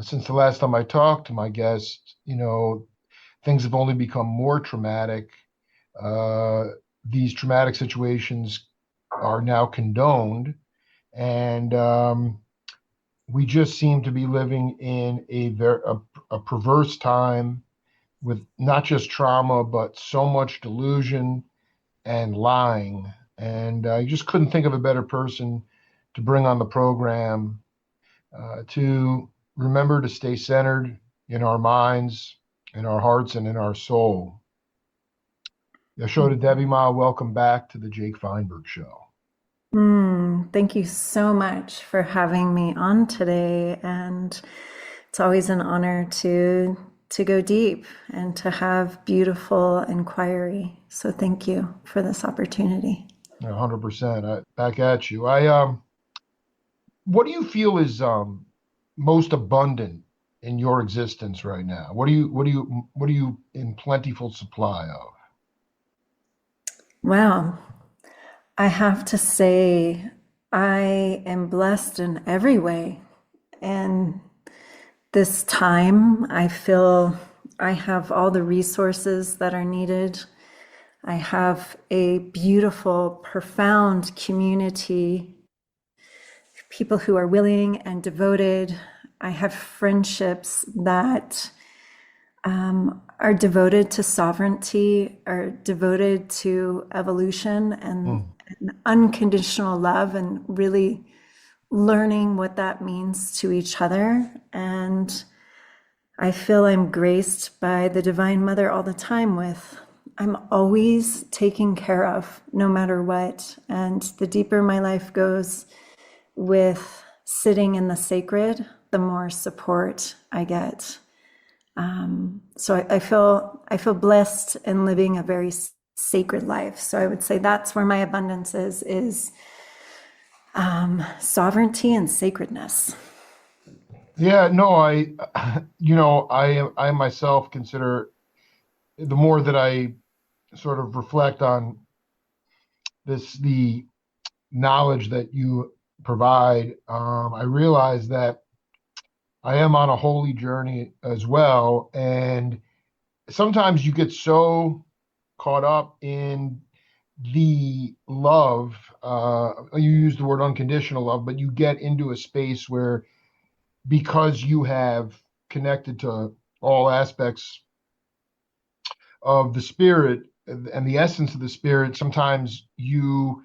Since the last time I talked to my guest, things have only become more traumatic. Uh, these traumatic situations are now condoned, and we just seem to be living in a perverse time with not just trauma, but so much delusion and lying. And I just couldn't think of a better person to bring on the program to remember to stay centered in our minds, in our hearts, and in our soul. Yashoda Devi Ma, welcome back to the Jake Feinberg Show. Thank you so much for having me on today. And it's always an honor to go deep and to have beautiful inquiry. So thank you for this opportunity. 100%. Back at you. What do you feel is most abundant in your existence right now? What are you in plentiful supply of? Wow. I have to say, I am blessed in every way. And this time, I feel I have all the resources that are needed. I have a beautiful, profound community, people who are willing and devoted. I have friendships that are devoted to sovereignty, are devoted to evolution Hmm. and unconditional love, and really learning what that means to each other. And I feel I'm graced by the Divine Mother all the time with, I'm always taken care of no matter what. And the deeper my life goes with sitting in the sacred, the more support I get. So I feel blessed and living a very sacred life. So I would say that's where my abundance is sovereignty and sacredness. Yeah, no, I myself consider the more that I sort of reflect on the knowledge that you provide, I realize that I am on a holy journey as well. And sometimes you get so caught up in the love, you use the word unconditional love, but you get into a space where because you have connected to all aspects of the spirit and the essence of the spirit, sometimes you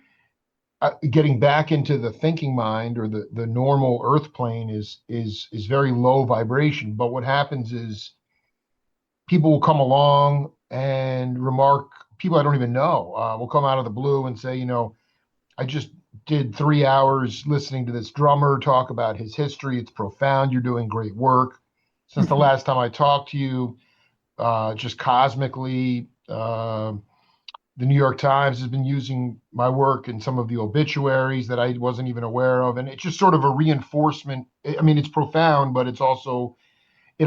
getting back into the thinking mind or the normal earth plane is very low vibration. But what happens is people will come along and remark, people I don't even know will come out of the blue and say, I just did 3 hours listening to this drummer talk about his history. It's profound. You're doing great work. Since the last time I talked to you, just cosmically, the New York Times has been using my work in some of the obituaries that I wasn't even aware of. And it's just sort of a reinforcement. I mean, it's profound, but it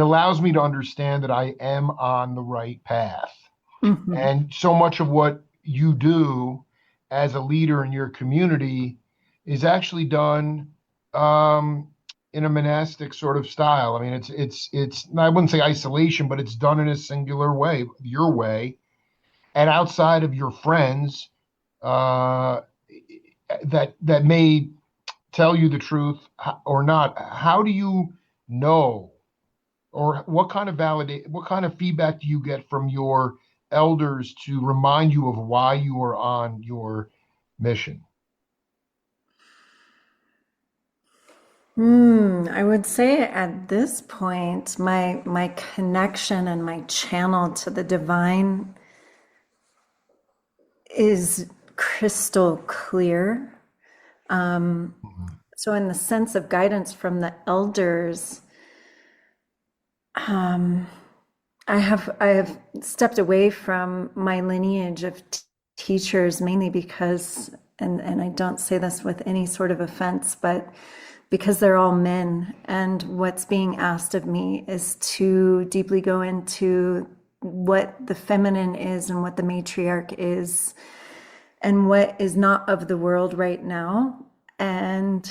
allows me to understand that I am on the right path. Mhm. And so much of what you do as a leader in your community is actually done in a monastic sort of style. I mean, it's I wouldn't say isolation, but it's done in a singular way, your way, and outside of your friends uh, that may tell you the truth or not. How do you know, or what kind of feedback do you get from your elders to remind you of why you are on your mission? I would say at this point, my connection and my channel to the divine is crystal clear. Mhm. So in the sense of guidance from the elders, I have stepped away from my lineage of teachers mainly because, and I don't say this with any sort of offense, but because they're all men, and what's being asked of me is to deeply go into what the feminine is and what the matriarch is and what is not of the world right now. And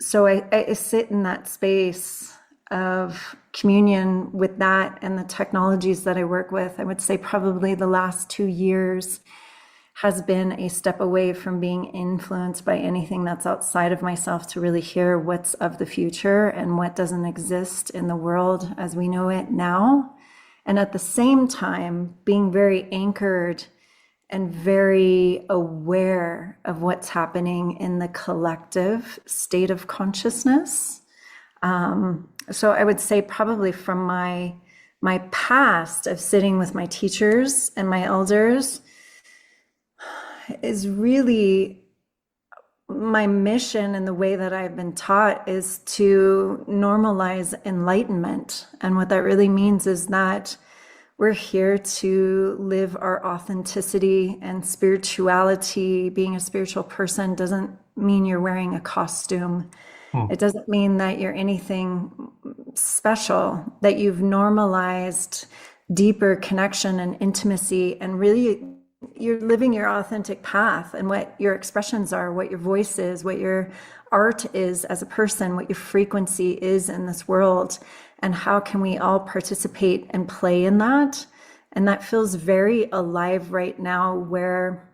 so I sit in that space of communion with that and the technologies that I work with. I would say probably the last 2 years has been a step away from being influenced by anything that's outside of myself to really hear what's of the future and what doesn't exist in the world as we know it now. And at the same time, being very anchored and very aware of what's happening in the collective state of consciousness. So I would say probably from my past of sitting with my teachers and my elders is really my mission, and the way that I've been taught is to normalize enlightenment. And what that really means is that we're here to live our authenticity, and spirituality, being a spiritual person, doesn't mean you're wearing a costume. Hmm. It doesn't mean that you're anything special, that you've normalized deeper connection and intimacy, and really you're living your authentic path, and what your expressions are, what your voice is, what your art is as a person, what your frequency is in this world, and how can we all participate and play in that. And that feels very alive right now, where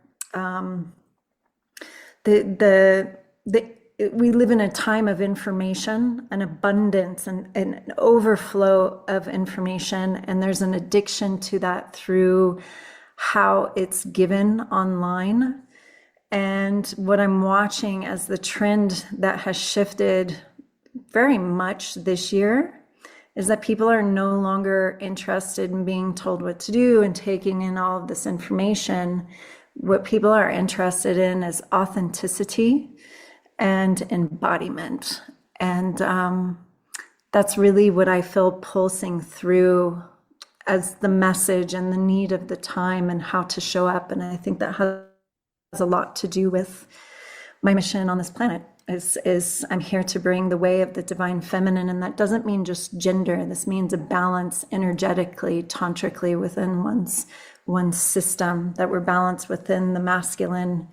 the we live in a time of information, an abundance, and an overflow of information, and there's an addiction to that through how it's given online. And what I'm watching as the trend that has shifted very much this year is that people are no longer interested in being told what to do and taking in all of this information. What people are interested in is authenticity and embodiment. And that's really what I feel pulsing through as the message and the need of the time, and how to show up. And I think that has a lot to do with my mission on this planet. Is I'm here to bring the way of the divine feminine, and that doesn't mean just gender. This means a balance energetically, tantrically within one's system, that we're balanced within the masculine,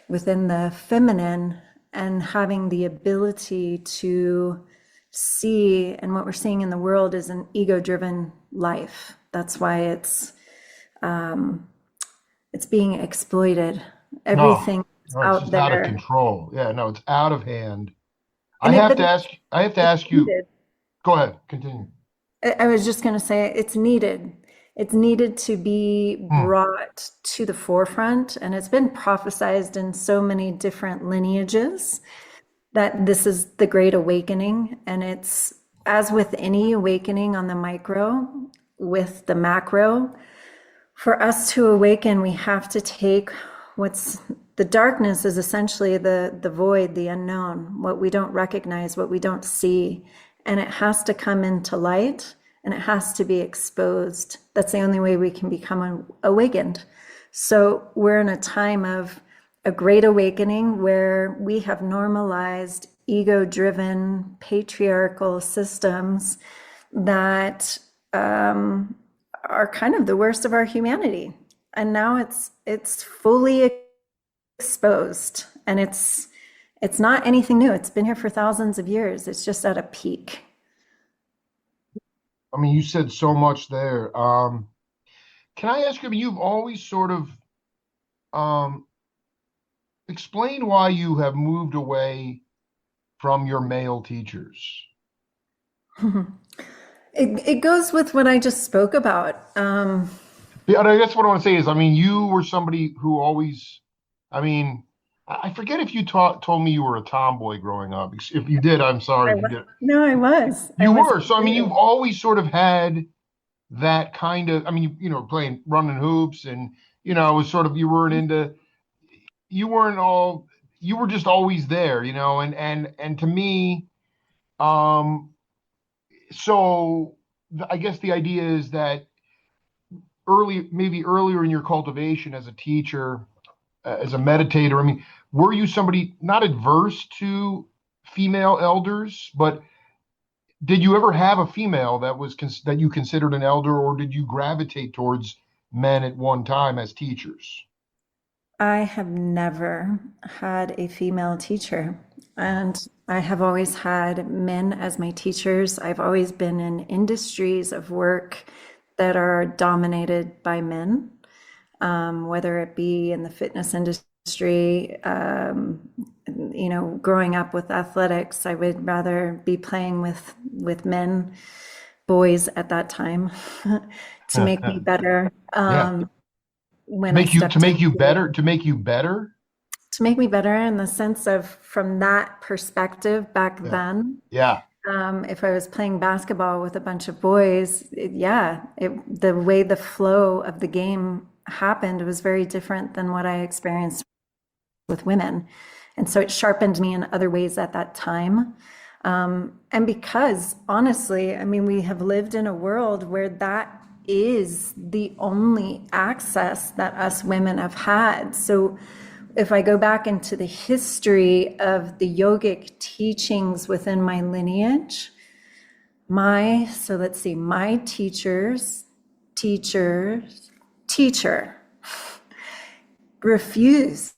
within the feminine, and having the ability to see. And what we're seeing in the world is an ego-driven life. That's why it's being exploited. No, Everything no, it's out just out of there, control. Yeah, no, it's out of hand. I and have but to ask. I have to it's ask you. needed. Go ahead. Continue. I was just going to say it's needed. It's needed to be Hmm. brought to the forefront, and it's been prophesized in so many different lineages that this is the great awakening. And it's, as with any awakening on the micro, with the macro, for us to awaken, we have to take what's the darkness is essentially the void, the unknown, what we don't recognize, what we don't see. And it has to come into light, and it has to be exposed. That's the only way we can become awakened. So we're in a time of a great awakening where we have normalized ego-driven patriarchal systems that are kind of the worst of our humanity. And now it's fully exposed, and it's not anything new. It's been here for thousands of years. It's just at a peak. I mean, you said so much there. Can I ask you? I mean, you've always sort of um, explained why you have moved away from your male teachers. It goes with what I just spoke about. Yeah, and I guess what I want to say is, I mean, you were somebody who always, I mean, I forget if you told me you were a tomboy growing up. If you did, I'm sorry I if you was. did. No, I was. I You was. were. So, I mean, you've always sort of had that kind of, I mean, you know, playing, running hoops and, you know, it was sort of, you weren't all, you were just always there, you know, and to me, um, so I guess the idea is that maybe earlier in your cultivation as a teacher, as a meditator, I mean, were you somebody not adverse to female elders, but did you ever have a female that that you considered an elder, or did you gravitate towards men at one time as teachers? I have never had a female teacher. And I have always had men as my teachers. I've always been in industries of work that are dominated by men, whether it be in the fitness industry. Growing up with athletics, I would rather be playing with men, boys at that time, to make me better. Yeah. When I stepped into To make you better. to make me better in the sense of from that perspective back Yeah. then. Yeah. If I was playing basketball with a bunch of boys, the way the flow of the game happened was very different than what I experienced with women. And so it sharpened me in other ways at that time. And because honestly, I mean, we have lived in a world where that is the only access that us women have had. So if I go back into the history of the yogic teachings within my lineage, my teacher refused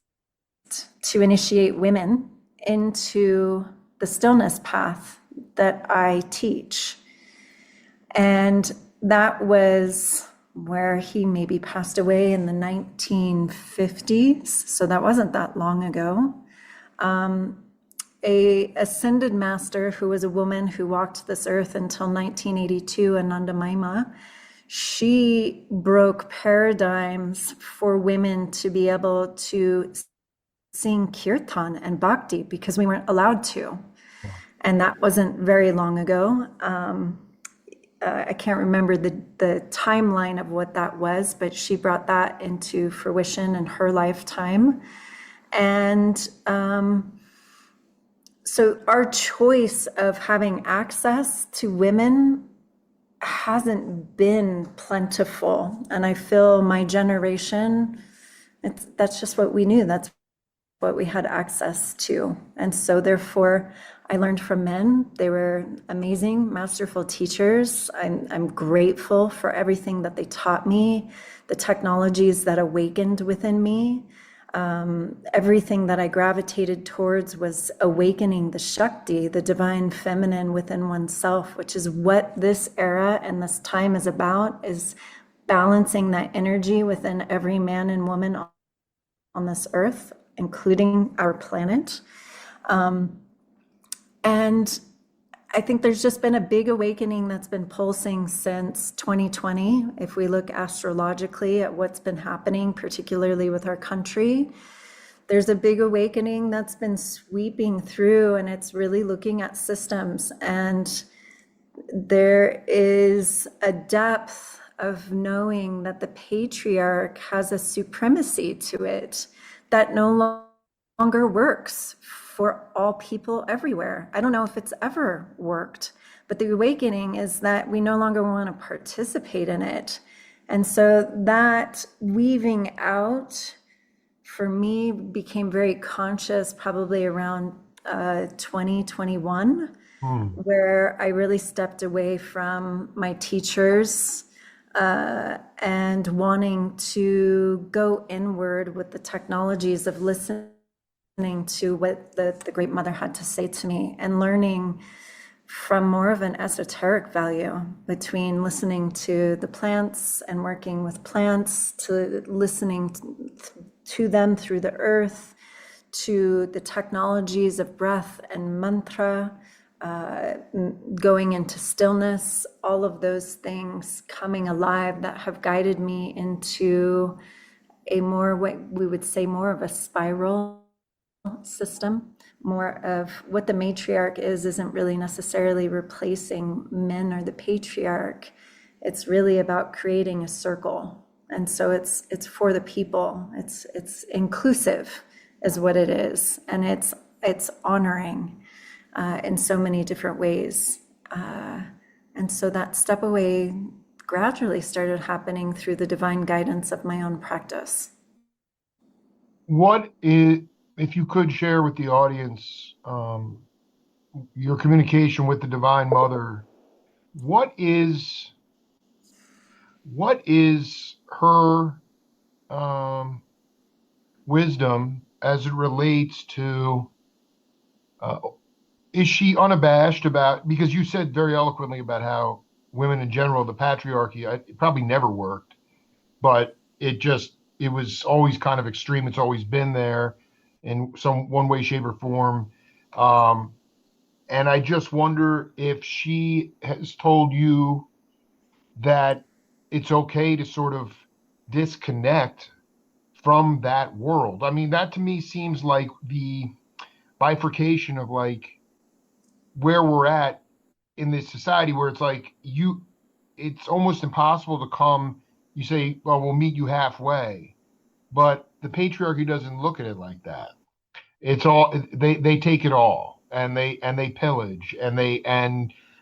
to initiate women into the stillness path that I teach. And that was where he maybe passed away in the 1950s. So that wasn't that long ago. A ascended master who was a woman who walked this earth until 1982, Ananda Maima, she broke paradigms for women to be able to sing kirtan and bhakti because we weren't allowed to. And that wasn't very long ago. I can't remember the timeline of what that was, but she brought that into fruition in her lifetime. And so our choice of having access to women hasn't been plentiful. And I feel my generation, that's just what we knew. That's what we had access to. And so therefore, I learned from men. They were amazing, masterful teachers. I'm grateful for everything that they taught me, the technologies that awakened within me. Everything that I gravitated towards was awakening the Shakti, the divine feminine within oneself, which is what this era and this time is about, is balancing that energy within every man and woman on this earth, including our planet. And I think there's just been a big awakening that's been pulsing since 2020. If we look astrologically at what's been happening, particularly with our country, there's a big awakening that's been sweeping through, and it's really looking at systems. And there is a depth of knowing that the patriarch has a supremacy to it that no longer works for all people everywhere. I don't know if it's ever worked, but the awakening is that we no longer want to participate in it. And so that weaving out for me became very conscious probably around 2021, where I really stepped away from my teachers and wanting to go inward with the technologies of listening to what the Great Mother had to say to me and learning from more of an esoteric value between listening to the plants and working with plants to listening to them through the earth, to the technologies of breath and mantra, going into stillness, all of those things coming alive that have guided me into a more, what we would say, more of a spiral system. More of what the matriarch isn't really necessarily replacing men or the patriarch. It's really about creating a circle. And so it's for the people. It's inclusive is what it is. And it's honoring in so many different ways. And so that step away gradually started happening through the divine guidance of my own practice. What is, if you could share with the audience, your communication with the Divine Mother, what is her wisdom as it relates to is she unabashed about, because you said very eloquently about how women in general, the patriarchy, it probably never worked, but it was always kind of extreme. It's always been there in some one way, shape, or form. Um, and I just wonder if she has told you that it's okay to sort of disconnect from that world. I mean, that to me seems like the bifurcation of like where we're at in this society where it's like it's almost impossible to come, you say, well, we'll meet you halfway. But the patriarchy doesn't look at it like that. It's all they take it all and they pillage and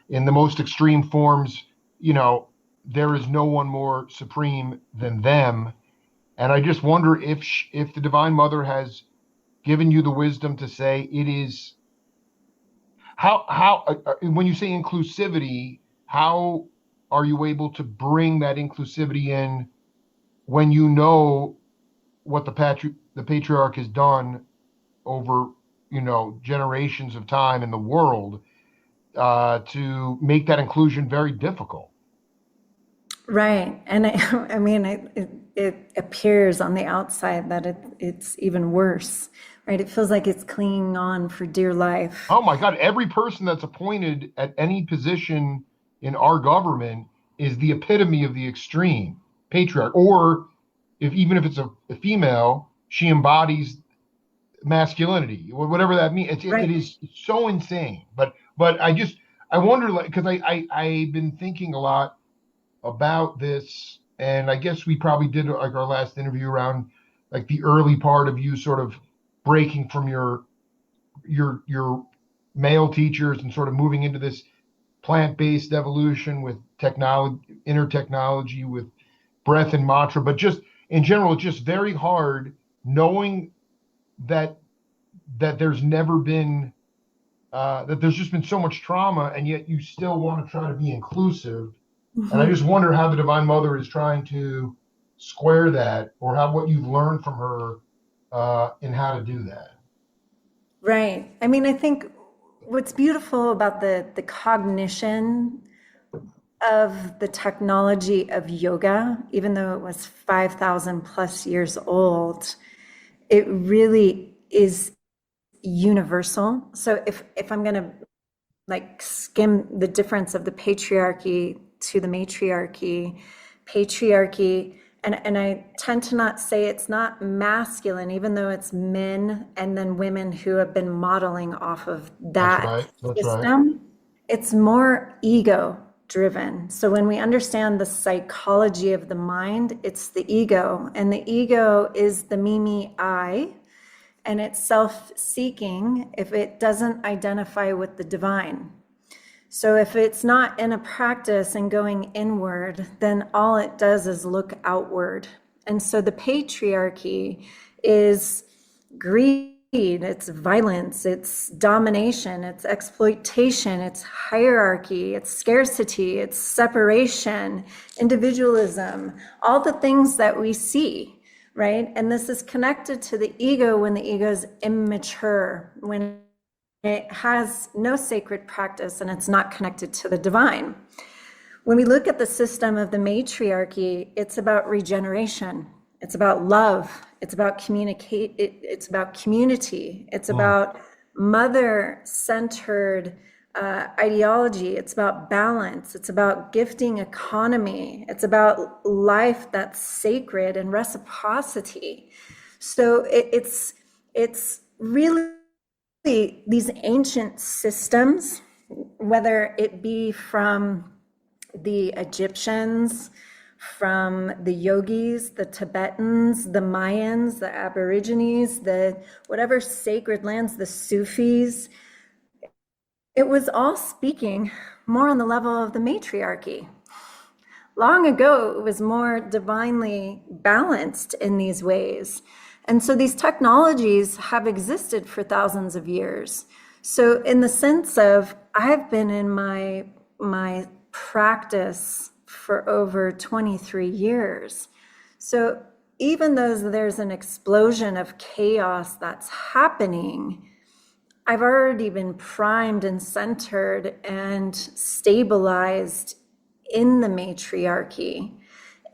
in the most extreme forms, you know, there is no one more supreme than them. And I just wonder if the Divine Mother has given you the wisdom to say it is how when you say inclusivity, how are you able to bring that inclusivity in when you know what the patriarch has done over, you know, generations of time in the world, to make that inclusion very difficult? Right. And I mean, it appears on the outside that it's even worse, right? It feels like it's clinging on for dear life. Oh my God, every person that's appointed at any position in our government is the epitome of the extreme patriarch. Or if even if it's a female, she embodies masculinity, whatever that means. It Right. is so insane. But I wonder, like, because I've been thinking a lot about this, and I guess we probably did like our last interview around like the early part of you sort of breaking from your male teachers and sort of moving into this plant-based evolution with technology, inner technology with breath and mantra, but just in general, it's just very hard knowing that there's never been that there's just been so much trauma, and yet you still want to try to be inclusive. And I Mhm. just wonder how the Divine Mother is trying to square that, or how what you've learned from her in how to do that. Right. I mean, I think what's beautiful about the cognition of the technology of yoga, even though it was 5,000 plus years old, it really is universal. So if I'm going to like skim the difference of the patriarchy to the matriarchy, patriarchy, and I tend to not say it's not masculine, even though it's men and then women who have been modeling off of That's that right. That's right. system. It's more ego driven. So when we understand the psychology of the mind, it's the ego, and the ego is the me, I, and it's self-seeking if it doesn't identify with the divine. So if it's not in a practice and going inward, then all it does is look outward. And so the patriarchy is greed, it's violence, it's domination, it's exploitation, it's hierarchy, it's scarcity, it's separation, individualism, all the things that we see, right? And this is connected to the ego when the ego is immature, when it has no sacred practice and it's not connected to the divine. When we look at the system of the matriarchy, it's about regeneration. It's about love. It's about communicate. It's about community. It's Mm. about mother-centered ideology. It's about balance. It's about gifting economy. It's about life that's sacred and reciprocity. So it's really these ancient systems, whether it be from the Egyptians, from the yogis, the Tibetans, the Mayans, the Aborigines, the whatever sacred lands, the Sufis, it was all speaking more on the level of the matriarchy. Long ago, it was more divinely balanced in these ways. And so these technologies have existed for thousands of years. So in the sense of, I've been in my practice for over 23 years. So even though there's an explosion of chaos that's happening, I've already been primed and centered and stabilized in the matriarchy,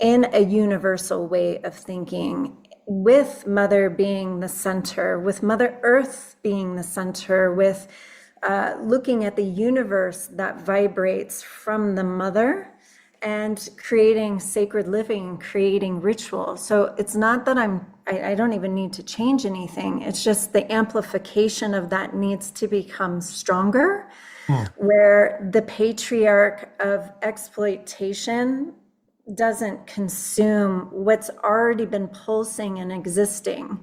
in a universal way of thinking, with Mother being the center, with Mother Earth being the center, with looking at the universe that vibrates from the Mother and creating sacred living, creating ritual. So it's not that I don't even need to change anything. It's just the amplification of that needs to become stronger, where the patriarch of exploitation doesn't consume what's already been pulsing and existing.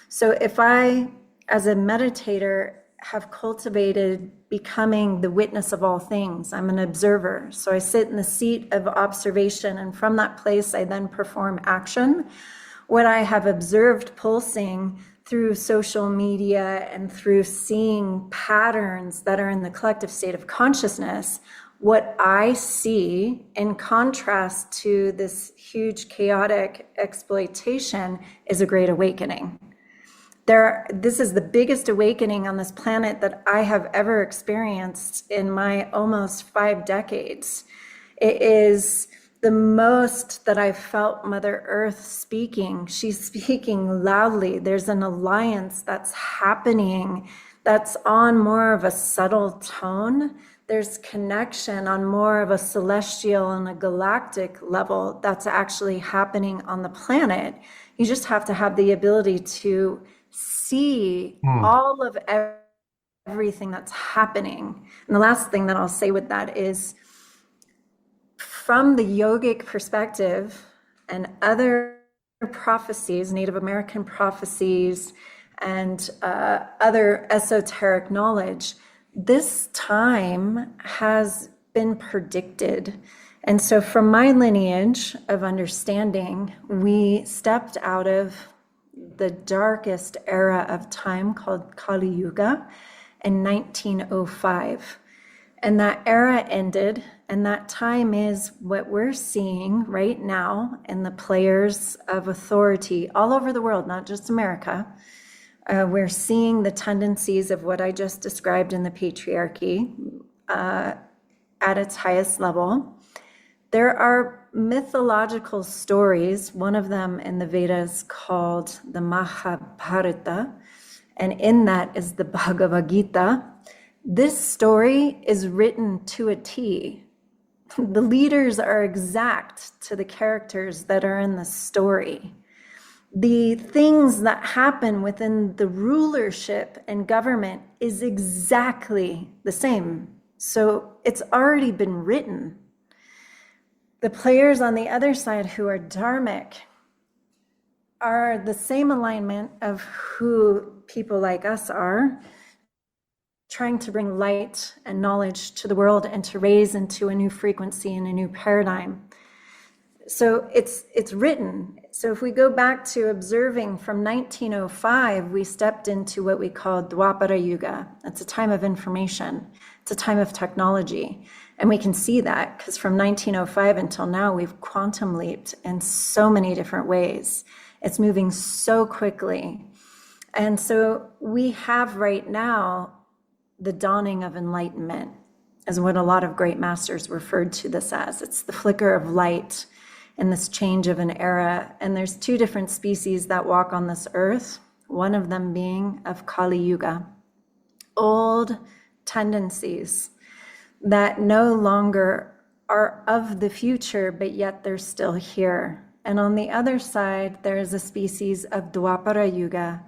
So if I, as a meditator, have cultivated becoming the witness of all things, I'm an observer. So I sit in the seat of observation, and from that place, I then perform action. What I have observed pulsing through social media and through seeing patterns that are in the collective state of consciousness, what I see in contrast to this huge chaotic exploitation is a great awakening. This is the biggest awakening on this planet that I have ever experienced in my almost 5 decades. It is the most that I've felt Mother Earth speaking. She's speaking loudly. There's an alliance that's happening that's on more of a subtle tone. There's connection on more of a celestial and a galactic level that's actually happening on the planet. You just have to have the ability to see all of everything that's happening. And the last thing that I'll say with that is, from the yogic perspective and other prophecies, Native American prophecies, and other esoteric knowledge, this time has been predicted. And so from my lineage of understanding, we stepped out of the darkest era of time called Kali Yuga in 1905. And that era ended, and that time is what we're seeing right now in the players of authority all over the world, not just America. We're seeing the tendencies of what I just described in the patriarchy at its highest level. There are mythological stories, one of them in the Vedas called the Mahabharata, and in that is the Bhagavad Gita. This story is written to a T. The leaders are exact to the characters that are in the story. The things that happen within the rulership and government is exactly the same. So it's already been written. The players on the other side who are dharmic are the same alignment of who people like us are, trying to bring light and knowledge to the world and to raise into a new frequency and a new paradigm. So it's written. So if we go back to observing from 1905, we stepped into what we call Dwapara Yuga. It's a time of information. It's a time of technology. And we can see that because from 1905 until now, we've quantum leaped in so many different ways. It's moving so quickly. And so we have right now the dawning of enlightenment, is what a lot of great masters referred to this as. It's the flicker of light in this change of an era. And there's 2 different species that walk on this earth, one of them being of Kali Yuga. Old tendencies that no longer are of the future, but yet they're still here. And on the other side, there is a species of Dwapara Yuga,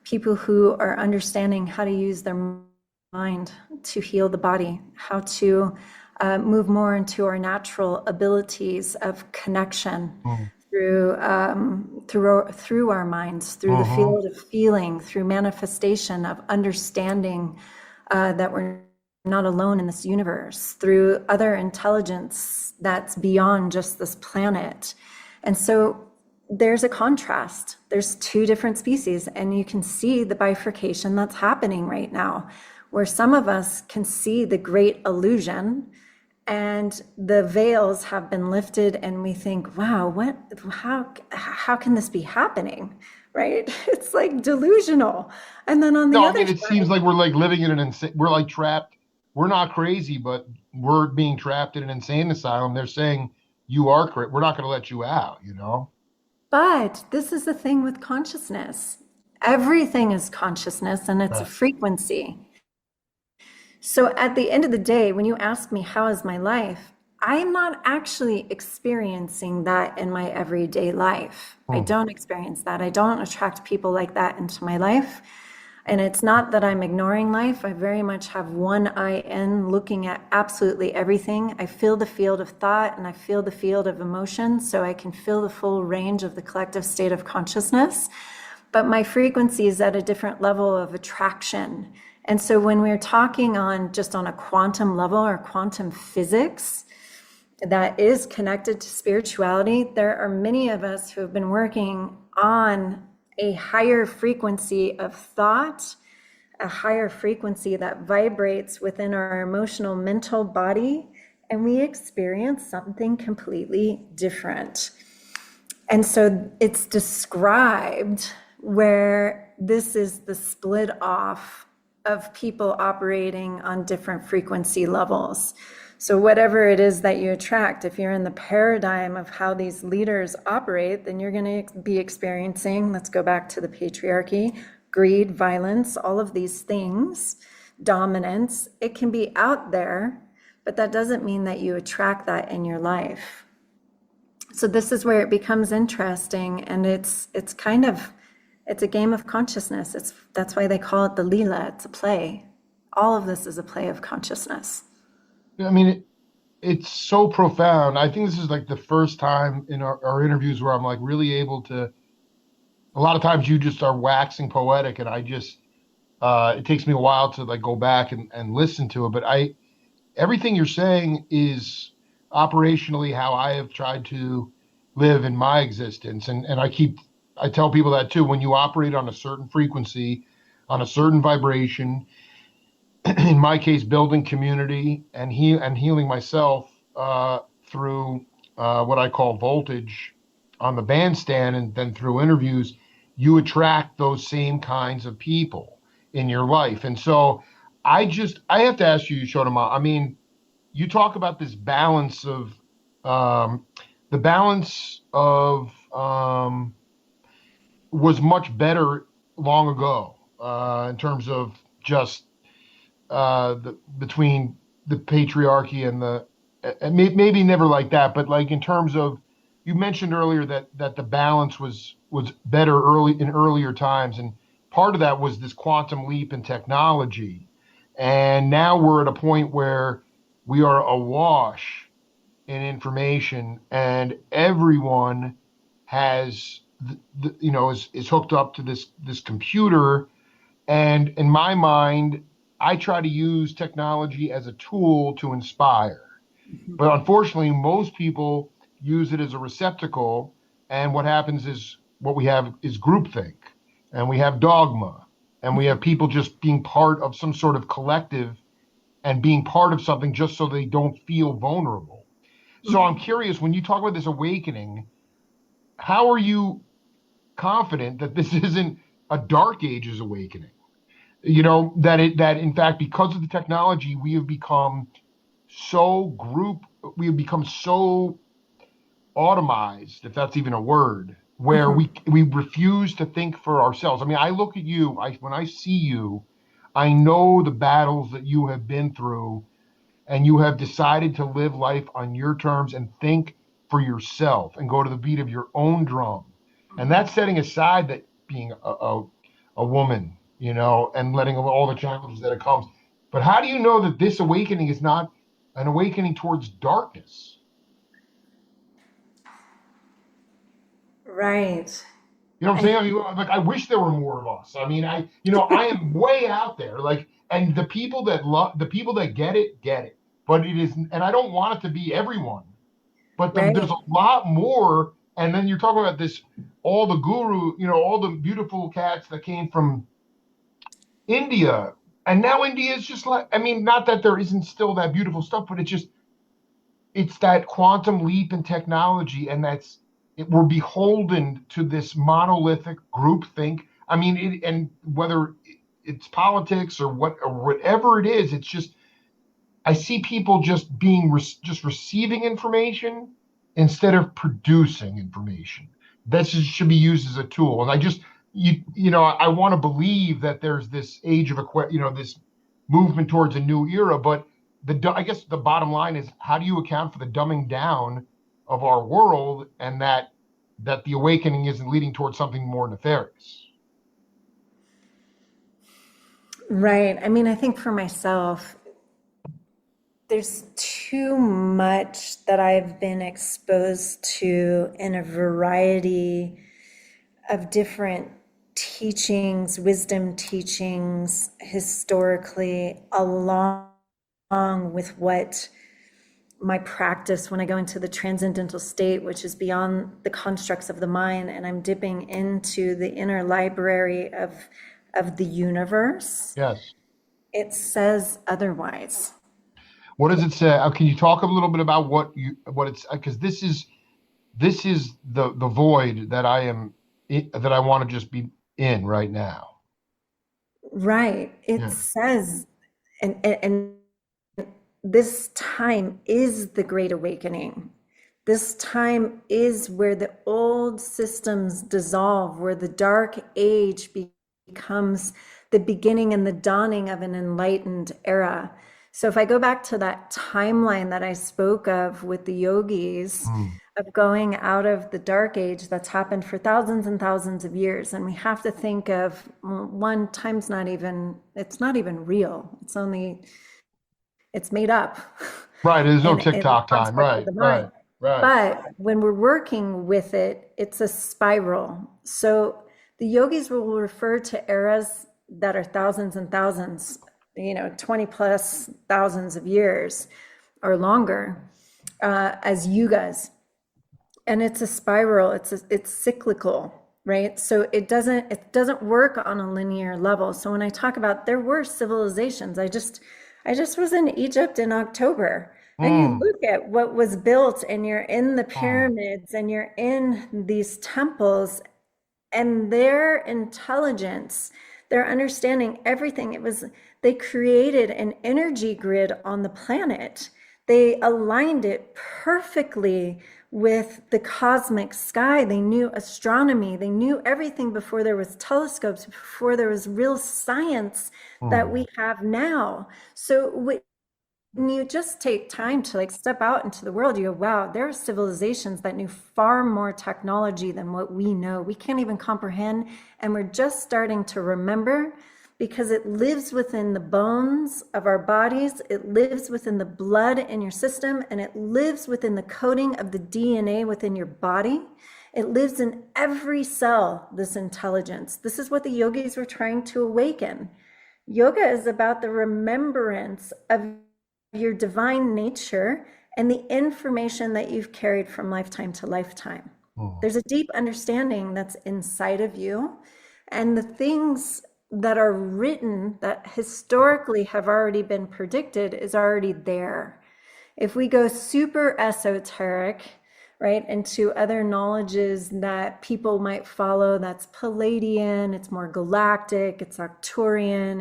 people who are understanding how to use their mind to heal the body, how to move more into our natural abilities of connection through our minds, through the field of feeling, through manifestation of understanding that we're not alone in this universe, through other intelligence that's beyond just this planet. And so there's a contrast. There's 2 different species, and you can see the bifurcation that's happening right now, where some of us can see the great illusion and the veils have been lifted and we think, wow, how can this be happening? right? It's like delusional. And then on the No, I other mean, it seems side, like we're like living in an insane, we're like trapped. We're not crazy, but we're being trapped in an insane asylum. They're saying you are correct. We're not going to let you out, you know? but this is the thing with consciousness. Everything is consciousness and it's a Right. frequency. So at the end of the day, when you ask me, how is my life? I am not actually experiencing that in my everyday life. I Hmm. don't experience that. I don't attract people like that into my life. And it's not that I'm ignoring life. I very much have one eye in, looking at absolutely everything. I feel the field of thought and I feel the field of emotion, so I can feel the full range of the collective state of consciousness. But my frequency is at a different level of attraction. And so when we're talking on just on a quantum level or quantum physics that is connected to spirituality, there are many of us who have been working on a higher frequency of thought, a higher frequency that vibrates within our emotional mental body, and we experience something completely different. And so it's described where this is the split off of people operating on different frequency levels. So whatever it is that you attract, if you're in the paradigm of how these leaders operate, then you're going to be experiencing, let's go back to the patriarchy, greed, violence, all of these things, dominance. It can be out there, but that doesn't mean that you attract that in your life. So this is where it becomes interesting, and it's kind of, it's a game of consciousness. That's why they call it the Leela. It's a play. All of this is a play of consciousness. I mean, it's so profound. I think this is like the first time in our interviews where I'm like really able to. A lot of times you just are waxing poetic, and I just it takes me a while to like go back and listen to it. But everything you're saying is operationally how I have tried to live in my existence, and I tell people that too. When you operate on a certain frequency, on a certain vibration, in my case, building community and healing myself through what I call voltage on the bandstand, and then through interviews, you attract those same kinds of people in your life. And so, I have to ask you, Shodama. I mean, you talk about this balance of um, the balance of was much better long ago in terms of just between the patriarchy and maybe never like that, but like in terms of you mentioned earlier that the balance was better early in earlier times, and part of that was this quantum leap in technology, and now we're at a point where we are awash in information, and everyone has is hooked up to this computer. And in my mind, I try to use technology as a tool to inspire. But unfortunately, most people use it as a receptacle. And what happens is what we have is groupthink, and we have dogma, and we have people just being part of some sort of collective and being part of something just so they don't feel vulnerable. So I'm curious, when you talk about this awakening, how are you confident that this isn't a dark ages awakening? That in fact, because of the technology, we have become so automized, if that's even a word, where Mhm. we refuse to think for ourselves. I mean, I look at you, when I see you, I know the battles that you have been through, and you have decided to live life on your terms and think for yourself and go to the beat of your own drum. And that's setting aside that being a woman, and letting all the challenges that it comes. But how do you know that this awakening is not an awakening towards darkness? Right. You know what I'm I, saying? I mean, like, I wish there were more of us. I mean, I am way out there. Like, and the people that get it. But it is, and I don't want it to be everyone. But there's right. a lot more. And then you're talking about this, all the guru, all the beautiful cats that came from India. And now India is just like, I mean, not that there isn't still that beautiful stuff, but it's that quantum leap in technology. And we're beholden to this monolithic group think. I mean, and whether it's politics or whatever it is, it's just I see people just just receiving information instead of producing information. That should be used as a tool. And I just I want to believe that there's this age of this movement towards a new era. But I guess the bottom line is, how do you account for the dumbing down of our world, and that the awakening isn't leading towards something more nefarious? Right. I mean, I think for myself, there's too much that I've been exposed to in a variety of different teachings, wisdom teachings, historically, along with what my practice when I go into the transcendental state, which is beyond the constructs of the mind, and I'm dipping into the inner library of the universe, Yes. it says otherwise. What does it say? Can you talk a little bit about what it's, because this is the void that that I want to just be in right now. Right. It Yeah. says, and this time is the Great Awakening. This time is where the old systems dissolve, where the dark age becomes the beginning and the dawning of an enlightened era. So if I go back to that timeline that I spoke of with the yogis, Mm. of going out of the dark age that's happened for thousands and thousands of years, and we have to think of one time's it's not even real. It's made up. Right. There's no In the TikTok time. construct of Right. the mind. Right. Right. But when we're working with it, it's a spiral. So the yogis will refer to eras that are thousands and thousands, 20 plus thousands of years or longer, as yugas. And it's a spiral, it's cyclical, right? So it doesn't work on a linear level. So when I talk about there were civilizations, I just was in Egypt in October, and you Mm. look at what was built, and you're in the Mm. pyramids, and you're in these temples, and their intelligence, their understanding, everything, they created an energy grid on the planet. They aligned it perfectly with the cosmic sky. They knew astronomy. They knew everything before there was telescopes, before there was real science that Mm. we have now. So when you just take time to step out into the world, you go, wow, there are civilizations that knew far more technology than what we know. We can't even comprehend, and we're just starting to remember, because it lives within the bones of our bodies, it lives within the blood in your system, and it lives within the coding of the DNA within your body. It lives in every cell, this intelligence. This is what the yogis were trying to awaken. Yoga is about the remembrance of your divine nature and the information that you've carried from lifetime to lifetime. Mm. There's a deep understanding that's inside of you, and the things that are written that historically have already been predicted is already there. If we go super esoteric, right, into other knowledges that people might follow, that's Palladian, it's more galactic, it's Arcturian,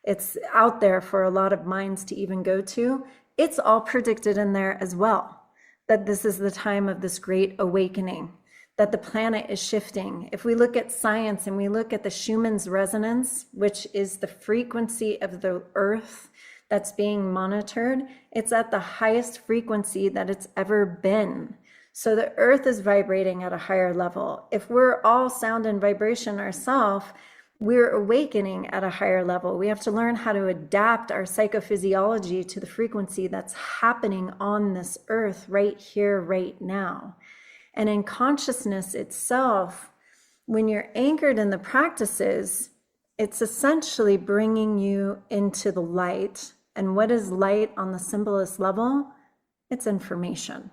it's out there for a lot of minds to even go to. It's all predicted in there as well, that this is the time of this great awakening, that the planet is shifting. If we look at science and we look at the Schumann's resonance, which is the frequency of the earth that's being monitored, it's at the highest frequency that it's ever been. So the earth is vibrating at a higher level. If we're all sound and vibration ourselves, we're awakening at a higher level. We have to learn how to adapt our psychophysiology to the frequency that's happening on this earth right here, right now. And in consciousness itself, when you're anchored in the practices, it's essentially bringing you into the light. And what is light on the simplest level? It's information.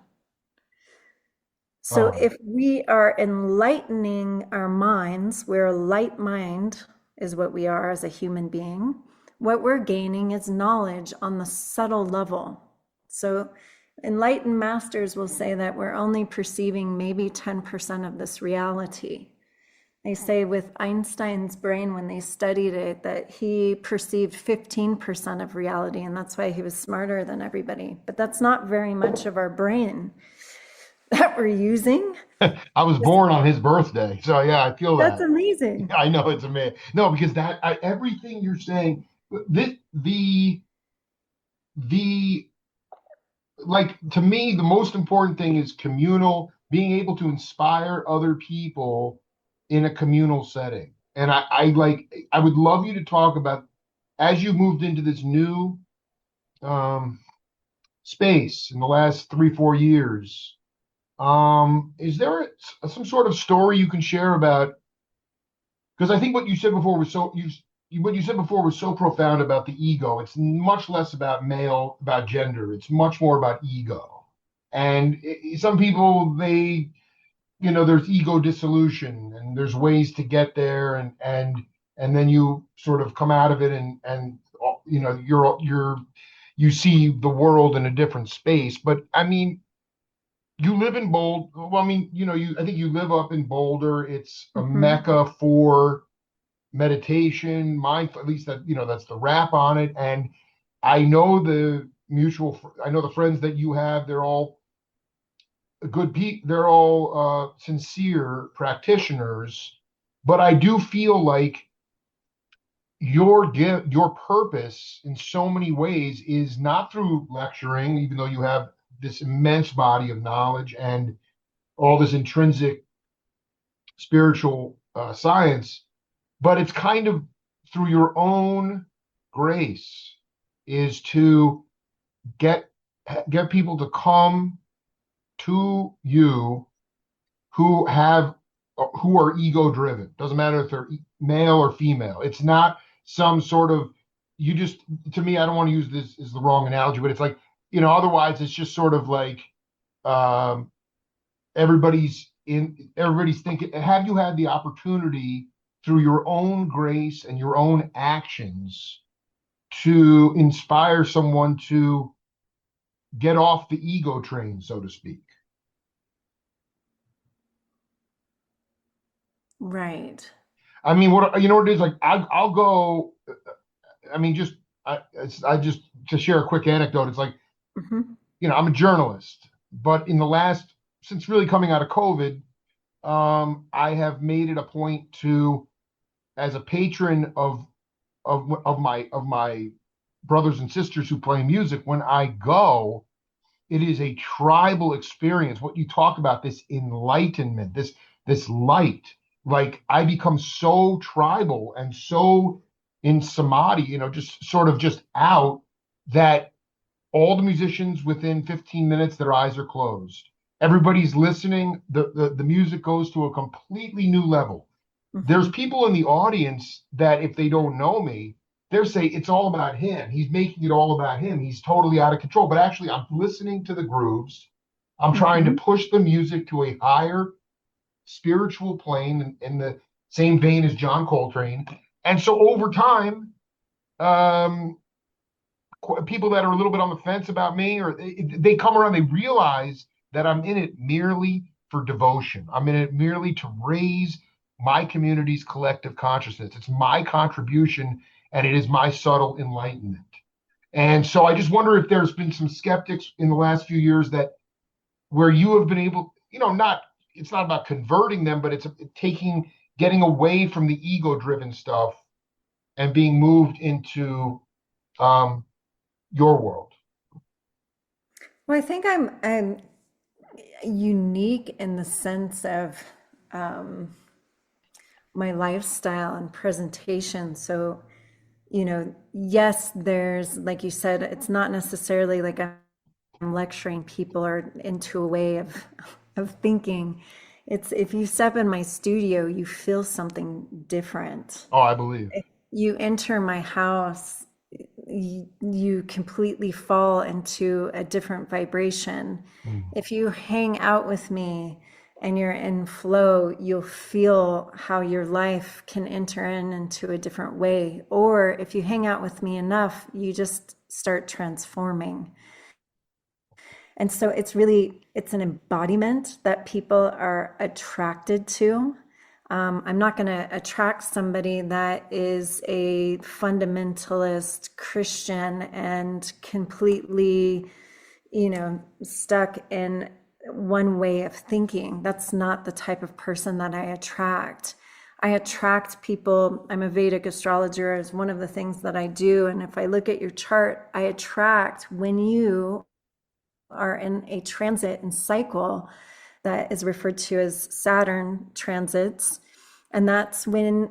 So if we are enlightening our minds, we're a light mind is what we are as a human being. What we're gaining is knowledge on the subtle level. So Enlightened masters will say that we're only perceiving maybe 10% of this reality. They say with Einstein's brain, when they studied it, that he perceived 15% of reality, and that's why he was smarter than everybody. But that's not very much of our brain that we're using. I was born on his birthday, so yeah, I feel That's that. amazing. I know it's amazing. No, because everything you're saying, this, the like to me, the most important thing is communal, being able to inspire other people in a communal setting. And I would love you to talk about as you moved into this new um, space in the last 3, 4 years. Is there some sort of story you can share about? Because I think what you said before was what you said before was so profound about the ego. It's much less about male, about gender. It's much more about ego. And some people, there's ego dissolution, and there's ways to get there, and then you sort of come out of it, and you see the world in a different space. But I mean, you live in Boulder. Well, I mean, I think you live up in Boulder. It's a Mm-hmm. mecca for meditation, mindful, at least that's the wrap on it. And I know the friends that you have, they're all good people, they're all sincere practitioners. But I do feel like your purpose in so many ways is not through lecturing, even though you have this immense body of knowledge and all this intrinsic spiritual science, but it's kind of through your own grace is to get get people to come to you who have who are ego driven. Doesn't matter if they're male or female. It's not some sort of you just to me, I don't want to use this as the wrong analogy, but it's like, otherwise it's just sort of like um everybody's thinking, have you had the opportunity through your own grace and your own actions to inspire someone to get off the ego train, so to speak? Right. I mean, what it is, like I'll go. I mean, I just to share a quick anecdote. It's like, Mm-hmm. I'm a journalist, but since really coming out of COVID, I have made it a point to, as a patron of my brothers and sisters who play music, when I go, it is a tribal experience. What you talk about, this enlightenment, this light, like I become so tribal and so in samadhi, just sort of just out, that all the musicians within 15 minutes, their eyes are closed. Everybody's listening. The music goes to a completely new level. There's Mm-hmm. people in the audience that, if they don't know me, they're saying it's all about him. He's making it all about him. He's totally out of control. But actually, I'm listening to the grooves. I'm trying to Mm-hmm. push the music to a higher spiritual plane in the same vein as John Coltrane. And so over time, um, people that are a little bit on the fence about me, or they come around, they realize that I'm in it merely for devotion. I'm in it merely to raise my community's collective consciousness. It's my contribution, and it is my subtle enlightenment. And so I just wonder if there's been some skeptics in the last few years that where you have been able, not it's not about converting them, but it's getting away from the ego driven stuff and being moved into um, your world. Well, I think I'm unique in the sense of um, my lifestyle and presentation. So, yes, there's, like you said, it's not necessarily like I'm lecturing people or into a way of thinking. It's if you step in my studio, you feel something different. Oh, I believe. If you enter my house, you completely fall into a different vibration. Mm. If you hang out with me and you're in flow, you'll feel how your life can enter into a different way. Or if you hang out with me enough, you just start transforming. And so it's an embodiment that people are attracted to. I'm not going to attract somebody that is a fundamentalist Christian and completely, stuck in one way of thinking. That's not the type of person that I attract. I attract people. I'm a Vedic astrologer, is one of the things that I do. And if I look at your chart, I attract when you are in a transit and cycle that is referred to as Saturn transits. And that's when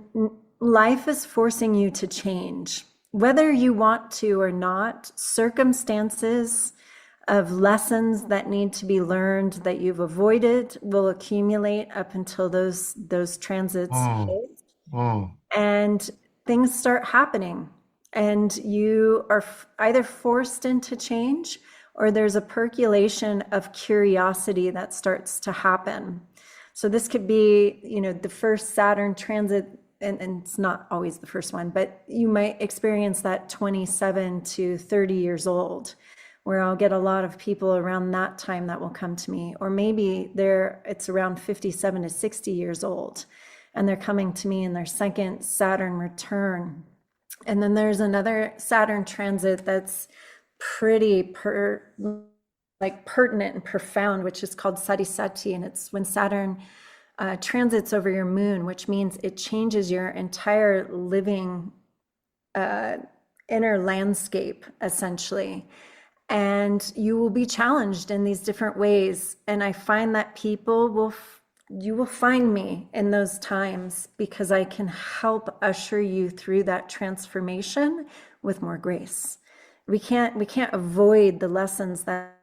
life is forcing you to change. Whether you want to or not, circumstances of lessons that need to be learned that you've avoided will accumulate up until those transits Mm, hit, mm, and things start happening, and you are either forced into change, or there's a percolation of curiosity that starts to happen. So this could be, the first Saturn transit, and it's not always the first one, but you might experience that 27 to 30 years old, where I'll get a lot of people around that time that will come to me. Or maybe it's around 57 to 60 years old, and they're coming to me in their second Saturn return. And then there's another Saturn transit that's pretty pertinent and profound, which is called Sadhisati. And it's when Saturn transits over your moon, which means it changes your entire living inner landscape, essentially. And you will be challenged in these different ways. And I find that you will find me in those times, because I can help usher you through that transformation with more grace. We can't avoid the lessons that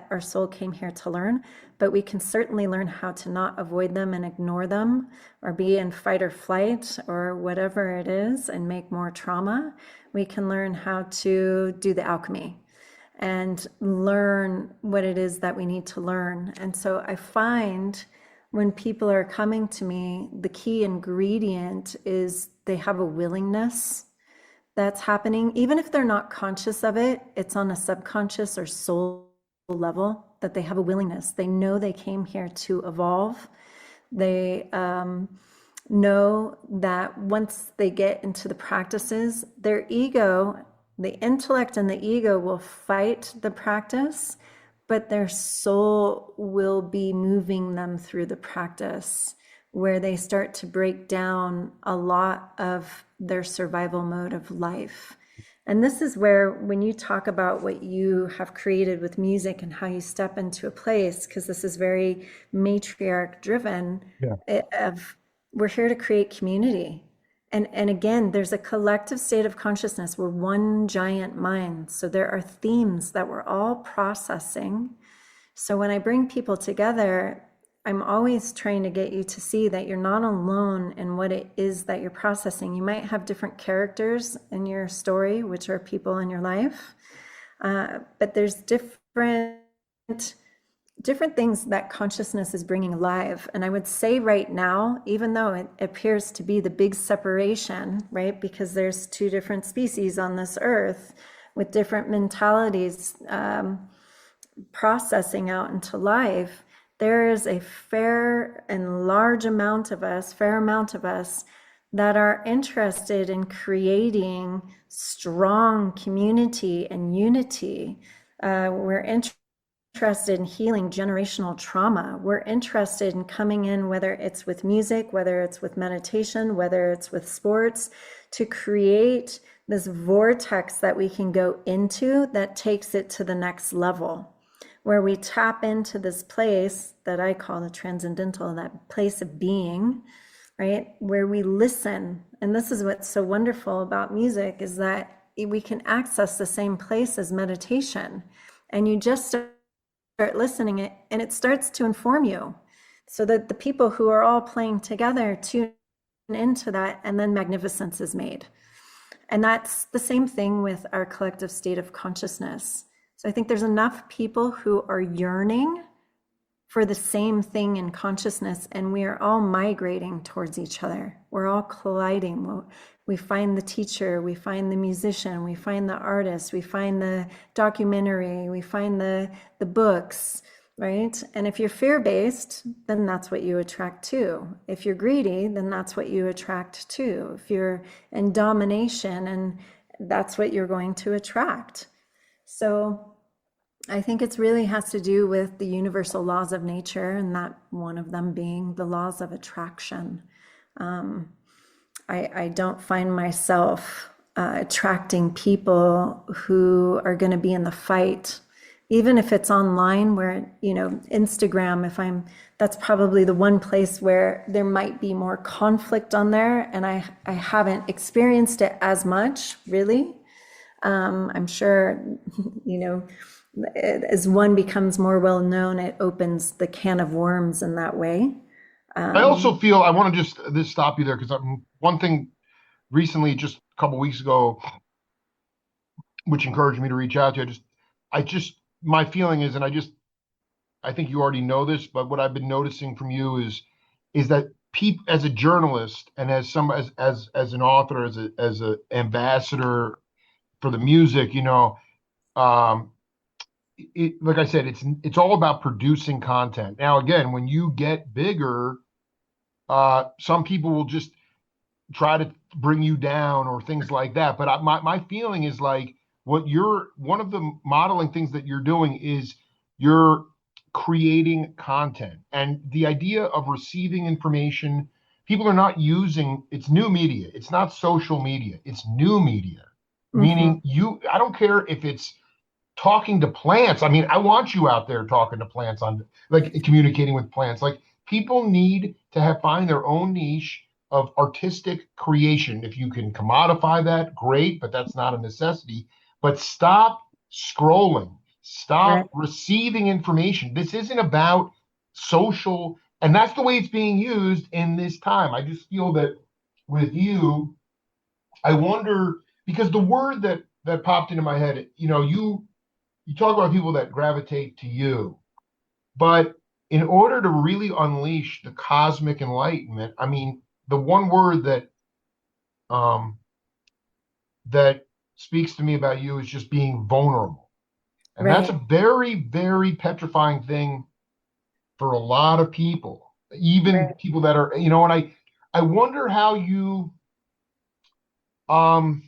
our soul came here to learn, but we can certainly learn how to not avoid them and ignore them, or be in fight or flight or whatever it is and make more trauma. We can learn how to do the alchemy and learn what it is that we need to learn. And so I find when people are coming to me, the key ingredient is they have a willingness that's happening. Even if they're not conscious of it, it's on a subconscious or soul level that they have a willingness. They know they came here to evolve. They know that once they get into the practices, their ego, the intellect and the ego will fight the practice, but their soul will be moving them through the practice, where they start to break down a lot of their survival mode of life. And this is where, when you talk about what you have created with music and how you step into a place, because this is very matriarch driven, yeah. we're here to create community. And again, there's a collective state of consciousness. We're one giant mind. So there are themes that we're all processing. So when I bring people together, I'm always trying to get you to see that you're not alone in what it is that you're processing. You might have different characters in your story, which are people in your life, but there's different things that consciousness is bringing alive. And I would say right now, even though it appears to be the big separation, right, because there's two different species on this earth with different mentalities processing out into life, there is a fair amount of us that are interested in creating strong community and unity. We're interested in healing generational trauma. We're interested in coming in, whether it's with music, whether it's with meditation, whether it's with sports, to create this vortex that we can go into that takes it to the next level, where we tap into this place that I call the transcendental, that place of being, right? Where we listen. And this is what's so wonderful about music, is that we can access the same place as meditation. And you just start listening it, and it starts to inform you. So that the people who are all playing together tune into that, and then magnificence is made. And that's the same thing with our collective state of consciousness. So I think there's enough people who are yearning for the same thing in consciousness, and we are all migrating towards each other. We're all colliding. We find the teacher, we find the musician, we find the artist, we find the documentary, we find the books, right? And if you're fear-based, then that's what you attract too. If you're greedy, then that's what you attract too. If you're in domination, and that's what you're going to attract. So I think it's really has to do with the universal laws of nature, and that one of them being the laws of attraction. I don't find myself attracting people who are going to be in the fight, even if it's online, where, Instagram, that's probably the one place where there might be more conflict on there, and I haven't experienced it as much, really. I'm sure, as one becomes more well known, it opens the can of worms in that way. I also feel I want to just stop you there because one thing recently, just a couple weeks ago, which encouraged me to reach out to you. My feeling is, and I think you already know this, but what I've been noticing from you is that people, as a journalist and as an author, as a ambassador for the music, like I said, it's all about producing content. Now, again, when you get bigger, some people will just try to bring you down or things like that. But my feeling is like one of the modeling things that you're doing is you're creating content, and the idea of receiving information. People are not using, it's new media. It's not social media. It's new media, Mm-hmm. meaning I don't care if it's talking to plants. I mean, I want you out there talking to plants, on like communicating with plants. Like, people need to find their own niche of artistic creation. If you can commodify that, great, but that's not a necessity. But stop scrolling, Right. stop receiving information. This isn't about social, and that's the way it's being used in this time. I just feel that with you, I wonder, because the word that popped into my head, you talk about people that gravitate to you, but in order to really unleash the cosmic enlightenment, I mean, the one word um, that speaks to me about you is just being vulnerable, and that's Right. a very, very petrifying thing for a lot of people, even Right. people that are, And I wonder how you um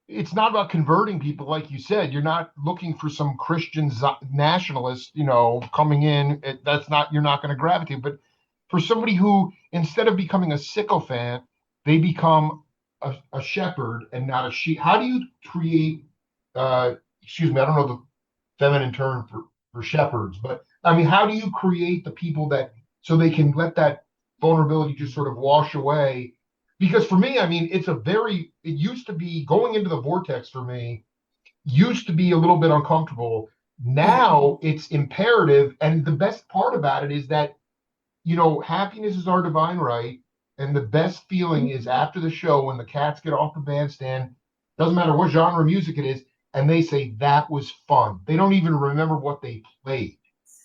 it's not about converting people, like you said. You're not looking for some Christian nationalist, coming in. You're not going to gravitate. But for somebody who, instead of becoming a sycophant, they become a shepherd and not a sheep. How do you create? Excuse me, I don't know the feminine term for shepherds, but I mean, how do you create the people that so they can let that vulnerability just sort of wash away? Because for me, I mean, it used to be going into the vortex for me, used to be a little bit uncomfortable. Now it's imperative. And the best part about it is that, happiness is our divine right. And the best feeling is after the show when the cats get off the bandstand, doesn't matter what genre of music it is, and they say, that was fun. They don't even remember what they played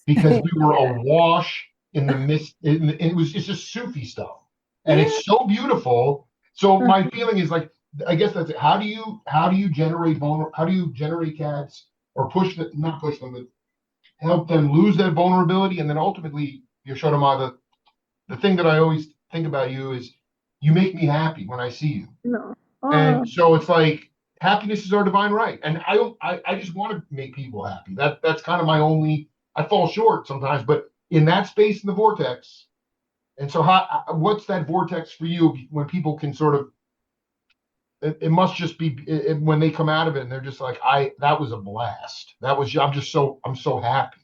because we were Yeah. awash in the mist. It's just Sufi stuff, and Yeah. it's so beautiful. So my feeling is like, I guess that's it. How do you generate How do you generate cats, or not push them, but help them lose that vulnerability, and then ultimately, Yashoda, the thing that I always think about you is you make me happy when I see you. No. And Oh, so it's like, happiness is our divine right. And I just want to make people happy. That's kind of my only, I fall short sometimes, but in that space in the vortex. And so what's that vortex for you when people can sort of, it must just be when they come out of it and they're just like, that was a blast. I'm so happy.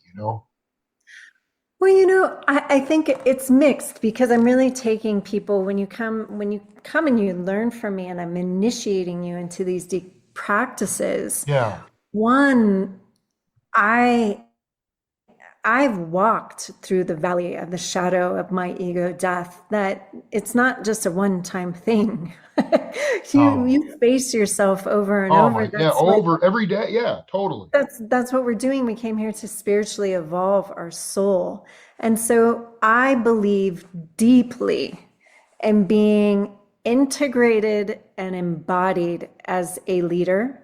well, I think it's mixed, because I'm really taking people, when you come and you learn from me, and I'm initiating you into these deep practices. Yeah. One, I I've walked through the valley of the shadow of my ego death, that it's not just a one-time thing. Oh, You face yourself over and oh over. my, yeah, over every day. Yeah, totally. That's what we're doing. We came here to spiritually evolve our soul. And so I believe deeply in being integrated and embodied as a leader.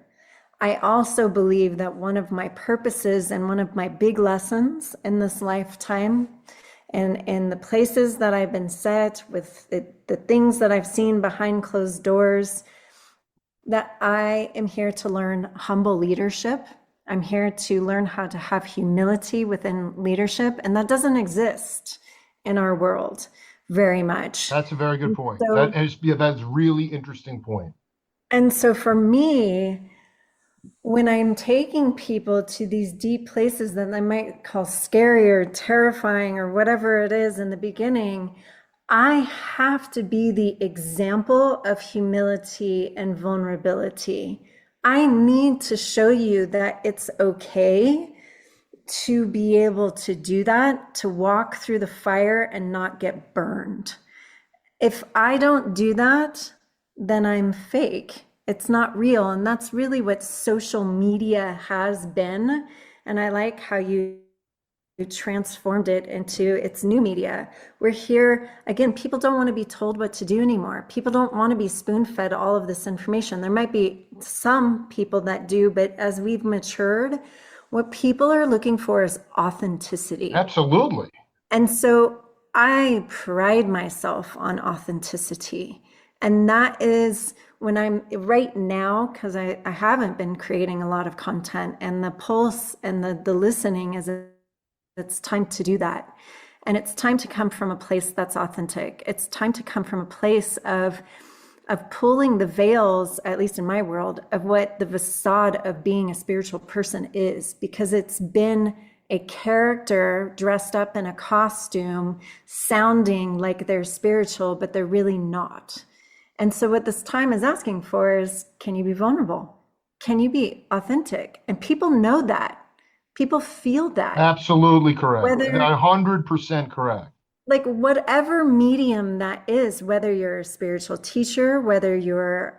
I also believe that one of my purposes and one of my big lessons in this lifetime, and in the places that I've been set with the things that I've seen behind closed doors, that I am here to learn humble leadership. I'm here to learn how to have humility within leadership, and that doesn't exist in our world very much. That's a very good point. That So, is, yeah, that's a really interesting point. and so for me, when I'm taking people to these deep places that I might call scary or terrifying or whatever it is in the beginning, I have to be the example of humility and vulnerability. I need to show you that it's okay to be able to do that, to walk through the fire and not get burned. If I don't do that, then I'm fake. It's not real. And that's really what social media has been. And I like how you transformed it into its new media. We're here again. People don't want to be told what to do anymore. People don't want to be spoon fed all of this information. There might be some people that do, but as we've matured, what people are looking for is authenticity. Absolutely. And so I pride myself on authenticity. And that is when I'm right now, because I haven't been creating a lot of content, and the pulse and the listening is, it's time to do that. And it's time to come from a place that's authentic. It's time to come from a place of pulling the veils, at least in my world, of what the facade of being a spiritual person is, because it's been a character dressed up in a costume sounding like they're spiritual, but they're really not. And so what this time is asking for is, can you be vulnerable? Can you be authentic? And people know that. People feel that. Absolutely correct. Whether 100% correct. like whatever medium that is, whether you're a spiritual teacher, whether you're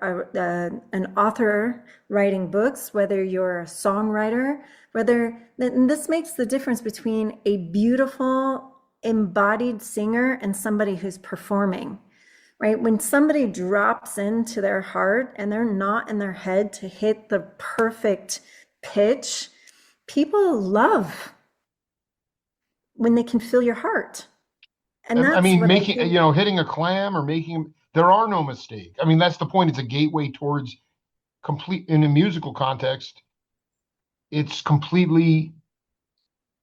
an author writing books, whether you're a songwriter, and this makes the difference between a beautiful embodied singer and somebody who's performing, right? When somebody drops into their heart and they're not in their head to hit the perfect pitch, people love when they can feel your heart. And I that's mean, what I making, think. hitting a clam or making, there are no mistakes. I mean, that's the point. It's a gateway towards complete, in a musical context, it's completely,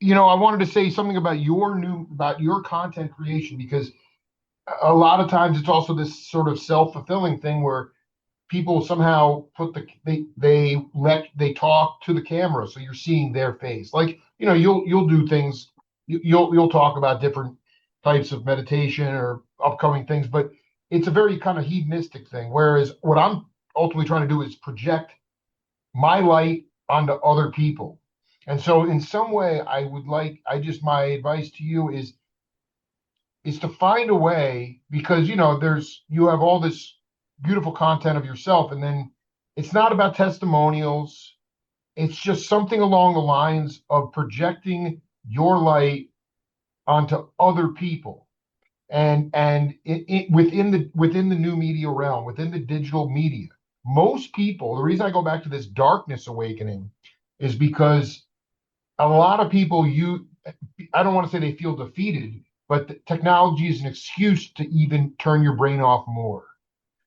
I wanted to say something about about your content creation, because a lot of times it's also this sort of self-fulfilling thing where people somehow put they talk to the camera, so you're seeing their face. Like, you'll do things, you'll talk about different types of meditation or upcoming things, but it's a very kind of hedonistic thing, whereas what I'm ultimately trying to do is project my light onto other people. And so in some way, my advice to you is to find a way, because you have all this beautiful content of yourself, and then it's not about testimonials. It's just something along the lines of projecting your light onto other people, and within the new media realm, within the digital media. Most people, the reason I go back to this darkness awakening is because a lot of people, I don't want to say they feel defeated, but technology is an excuse to even turn your brain off more.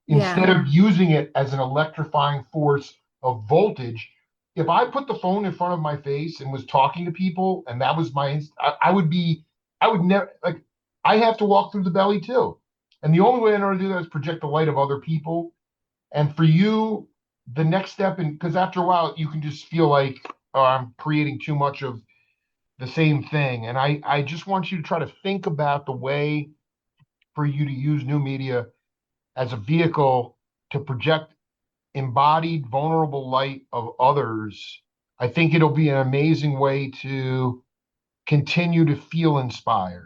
Instead Yeah. of using it as an electrifying force of voltage, if I put the phone in front of my face and was talking to people, and that was I would never, like, I have to walk through the belly too. And the only way I know to do that is project the light of other people. And for you, the next step, because after a while, you can just feel like, oh, I'm creating too much of the same thing. And I just want you to try to think about the way for you to use new media as a vehicle to project embodied, vulnerable light of others. I think it'll be an amazing way to continue to feel inspired.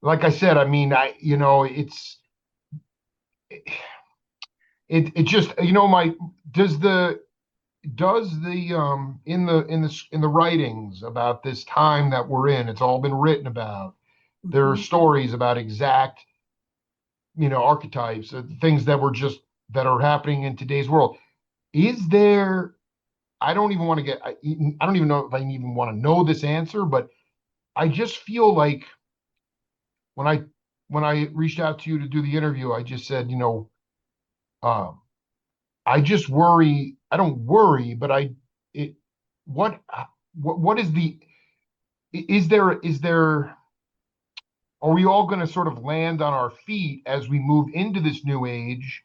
Like I said, I mean, it just, my does the in the writings about this time that we're in, it's all been written about. There are Mhm. stories about exact, archetypes, things that are happening in today's world. Is there, I don't even want to get, I don't even know if I even want to know this answer, but I just feel like when I when I reached out to you to do the interview, I just said, um, I just worry. I don't worry, but it, what, what is the, is there, are we all going to sort of land on our feet as we move into this new age,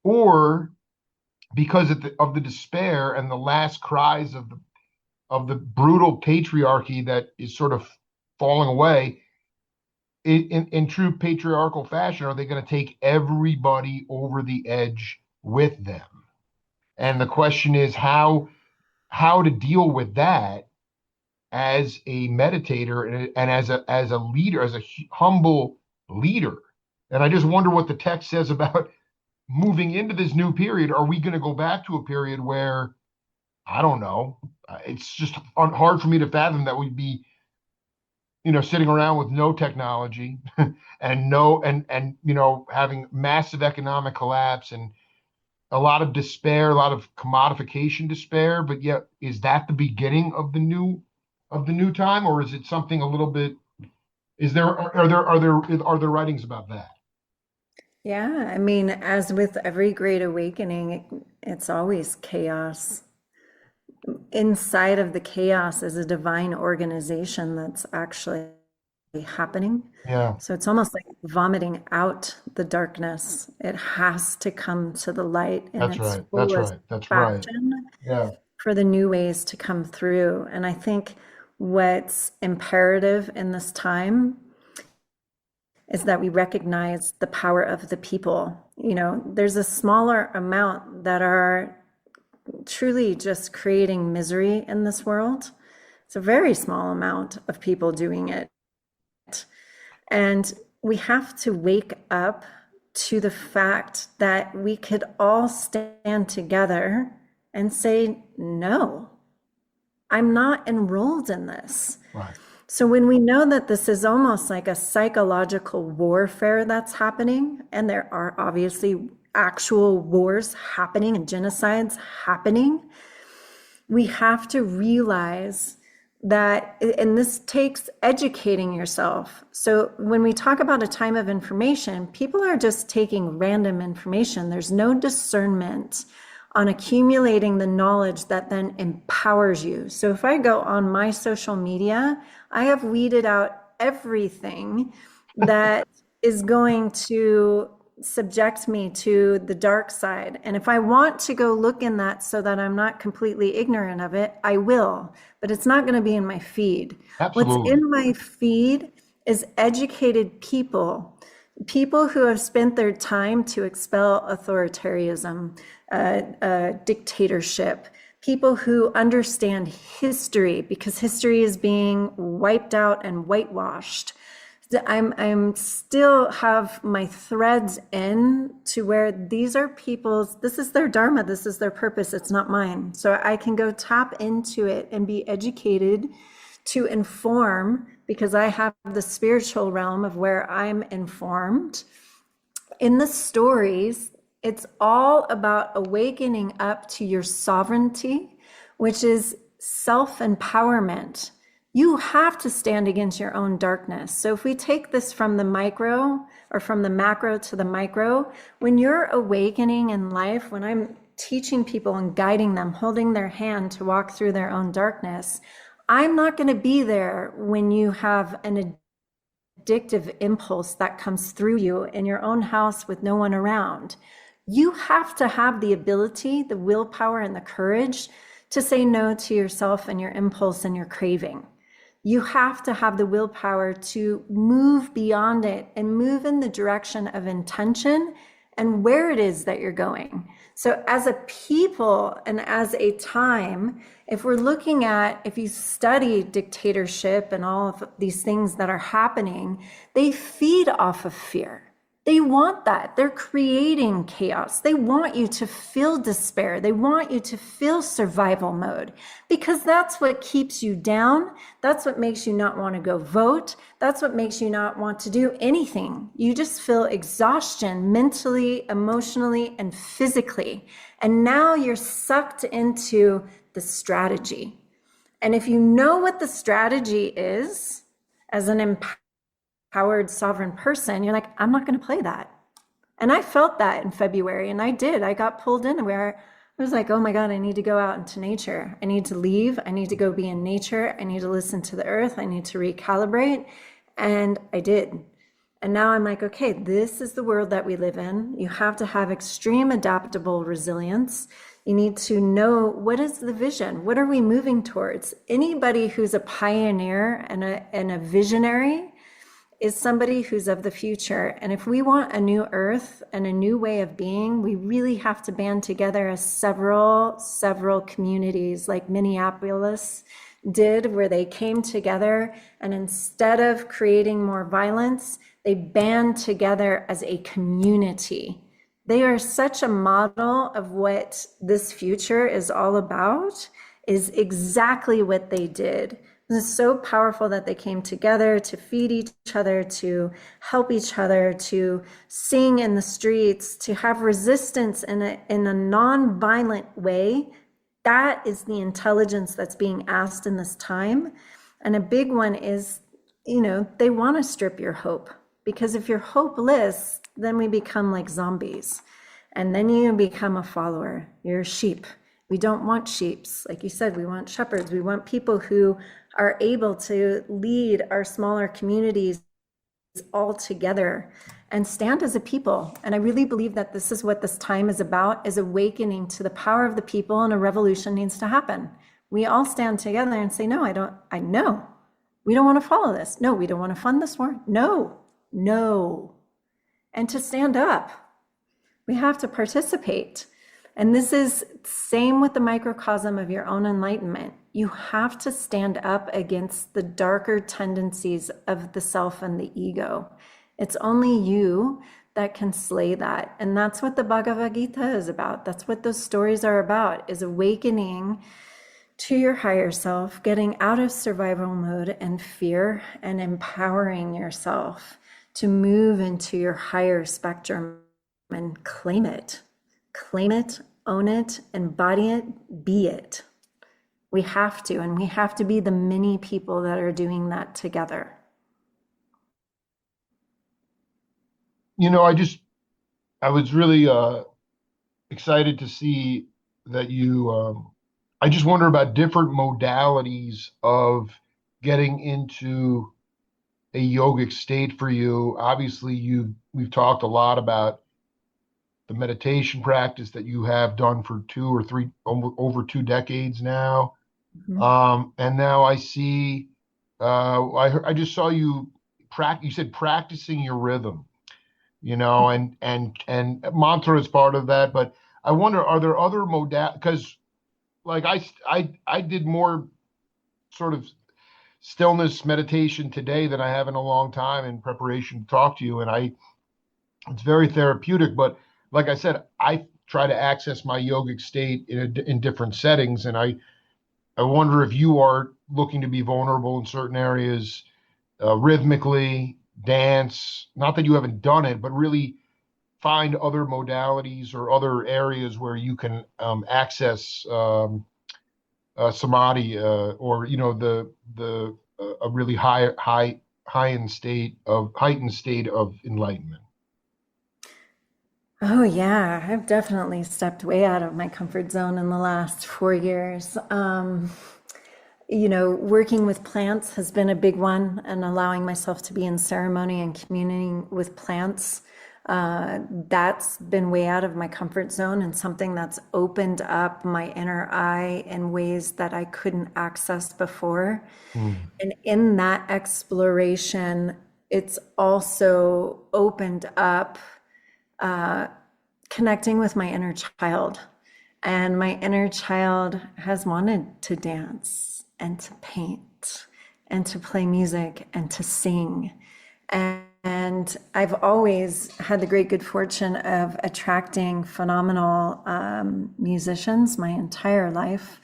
or because of the despair and the last cries of the brutal patriarchy that is sort of falling away, in true patriarchal fashion, are they going to take everybody over the edge with them? And the question is how to deal with that as a meditator, and as a leader, as a humble leader. And I just wonder what the text says about moving into this new period. Are we going to go back to a period where, I don't know, it's just hard for me to fathom that we'd be, sitting around with no technology and no and having massive economic collapse and a lot of despair, a lot of commodification despair. But yet, is that the beginning of the new time, or is it something a little bit? Is there are there writings about that? Yeah, I mean, as with every great awakening, it's always chaos. Inside of the chaos is a divine organization that's actually happening. Yeah, So it's almost like vomiting out the darkness. It has to come to the light in that's its right. That's fullest right. That's right. fashion Yeah, for the new ways to come through. And I think what's imperative in this time is that we recognize the power of the people. There's a smaller amount that are truly just creating misery in this world. It's a very small amount of people doing it. And we have to wake up to the fact that we could all stand together and say, no, I'm not enrolled in this. right. So when we know that this is almost like a psychological warfare that's happening, and there are obviously actual wars happening and genocides happening, we have to realize that, and this takes educating yourself. So when we talk about a time of information, people are just taking random information. There's no discernment on accumulating the knowledge that then empowers you. So if I go on my social media, I have weeded out everything that is going to subject me to the dark side. And if I want to go look in that so that I'm not completely ignorant of it, I will, but it's not going to be in my feed. What's Absolutely. in my feed is educated people, people who have spent their time to expel authoritarianism, dictatorship, people who understand history because history is being wiped out and whitewashed. I'm still have my threads in to where these are people's, this is their dharma, this is their purpose, it's not mine. So I can go tap into it and be educated to inform because I have the spiritual realm of where I'm informed. In the stories, it's all about awakening up to your sovereignty, which is self-empowerment. You have to stand against your own darkness. So if we take this from the micro or from the macro to the micro, when you're awakening in life, when I'm teaching people and guiding them, holding their hand to walk through their own darkness, I'm not going to be there when you have an addictive impulse that comes through you in your own house with no one around. You have to have the ability, the willpower, and the courage to say no to yourself and your impulse and your craving. You have to have the willpower to move beyond it and move in the direction of intention and where it is that you're going. So, as a people and as a time, if we're looking at, if you study dictatorship and all of these things that are happening, they feed off of fear. They want that. They're creating chaos. They want you to feel despair. They want you to feel survival mode because that's what keeps you down. That's what makes you not want to go vote. That's what makes you not want to do anything. You just feel exhaustion mentally, emotionally, and physically. And now you're sucked into the strategy. And if you know what the strategy is as an empowered sovereign person, you're like, I'm not going to play that. And I felt that in February, and I did. I got pulled in where I was like, oh my God, I need to go out into nature. I need to leave. I need to go be in nature. I need to listen to the earth. I need to recalibrate. And I did. And now I'm like, okay, this is the world that we live in. You have to have extreme adaptable resilience. You need to know, what is the vision? What are we moving towards? Anybody who's a pioneer and a visionary is somebody who's of the future. And if we want a new earth and a new way of being, we really have to band together as several communities like Minneapolis did, where they came together and instead of creating more violence, they band together as a community. They are such a model of what this future is all about, is exactly what they did. It's so powerful that they came together to feed each other, to help each other, to sing in the streets, to have resistance in a non-violent way. That is the intelligence that's being asked in this time. And a big one is, they want to strip your hope, because if you're hopeless, then we become like zombies. And then you become a follower. You're a sheep. We don't want sheeps. Like you said, we want shepherds. We want people who are able to lead our smaller communities all together and stand as a people. And I really believe that this is what this time is about, is awakening to the power of the people, and a revolution needs to happen. We all stand together and say, no, I know. We don't want to follow this. No, we don't want to fund this war. No. And to stand up, we have to participate. And this is same with the microcosm of your own enlightenment. You have to stand up against the darker tendencies of the self and the ego. It's only you that can slay that. And that's what the Bhagavad Gita is about. That's what those stories are about, is awakening to your higher self, getting out of survival mode and fear, and empowering yourself to move into your higher spectrum and claim it. Claim it, own it, embody it, be it. We have to, and we have to be the many people that are doing that together. I was really excited to see that I just wonder about different modalities of getting into a yogic state for you. Obviously, we've talked a lot about the meditation practice that you have done for over 2 decades now. Mm-hmm. And now I see, I just saw you you said practicing your rhythm, and mantra is part of that. But I wonder, are there other because like I did more sort of stillness meditation today than I have in a long time in preparation to talk to you. And it's very therapeutic, but like I said, I try to access my yogic state in different settings. And I wonder if you are looking to be vulnerable in certain areas, rhythmically, dance, not that you haven't done it, but really find other modalities or other areas where you can access samadhi, or a really heightened state of enlightenment. Oh, yeah, I've definitely stepped way out of my comfort zone in the last 4 years. Working with plants has been a big one, and allowing myself to be in ceremony and communing with plants. That's been way out of my comfort zone, and something that's opened up my inner eye in ways that I couldn't access before. Mm. And in that exploration, it's also opened up connecting with my inner child. And my inner child has wanted to dance and to paint and to play music and to sing. And I've always had the great good fortune of attracting phenomenal musicians my entire life,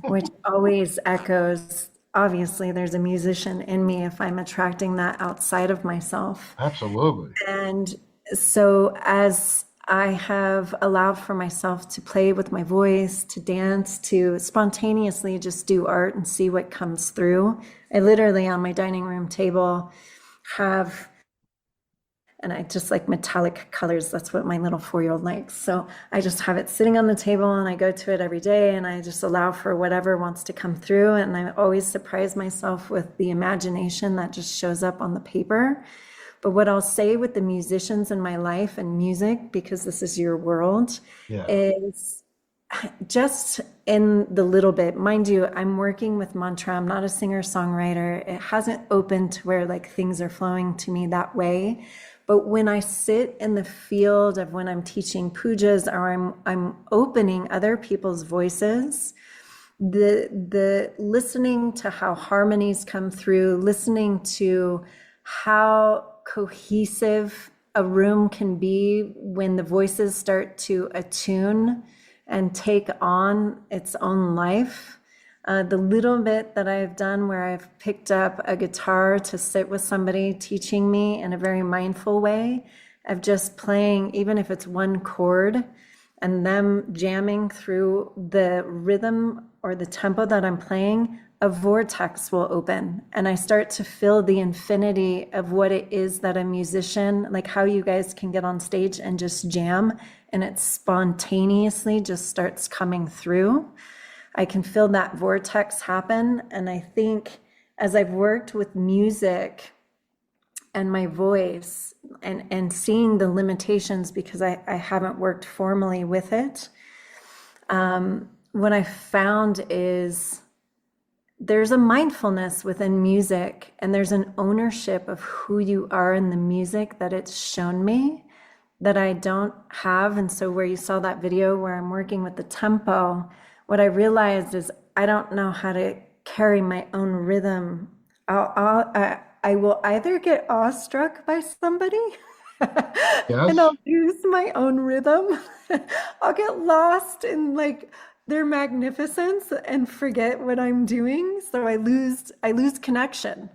which always echoes. Obviously, there's a musician in me if I'm attracting that outside of myself. Absolutely. And so, as I have allowed for myself to play with my voice, to dance, to spontaneously just do art and see what comes through, I literally on my dining room table have, and I just like metallic colors. That's what my little 4-year-old likes. So I just have it sitting on the table and I go to it every day and I just allow for whatever wants to come through. And I always surprise myself with the imagination that just shows up on the paper. But what I'll say with the musicians in my life and music, because this is your world, Yeah. is just in the little bit. Mind you, I'm working with mantra. I'm not a singer-songwriter. It hasn't opened to where like things are flowing to me that way. But when I sit in the field of when I'm teaching pujas or I'm opening other people's voices, the listening to how harmonies come through, listening to how cohesive a room can be when the voices start to attune and take on its own life. The little bit that I've done where I've picked up a guitar to sit with somebody teaching me in a very mindful way of just playing, even if it's one chord, and them jamming through the rhythm or the tempo that I'm playing, a vortex will open. And I start to feel the infinity of what it is that a musician, like how you guys can get on stage and just jam and it spontaneously just starts coming through. I can feel that vortex happen. And I think as I've worked with music and my voice and seeing the limitations because I haven't worked formally with it, what I found is there's a mindfulness within music and there's an ownership of who you are in the music that it's shown me that I don't have. And so where you saw that video where I'm working with the tempo, what I realized is I don't know how to carry my own rhythm. I will either get awestruck by somebody and Yes. I'll lose my own rhythm. I'll get lost in like their magnificence and forget what I'm doing. So I lose connection.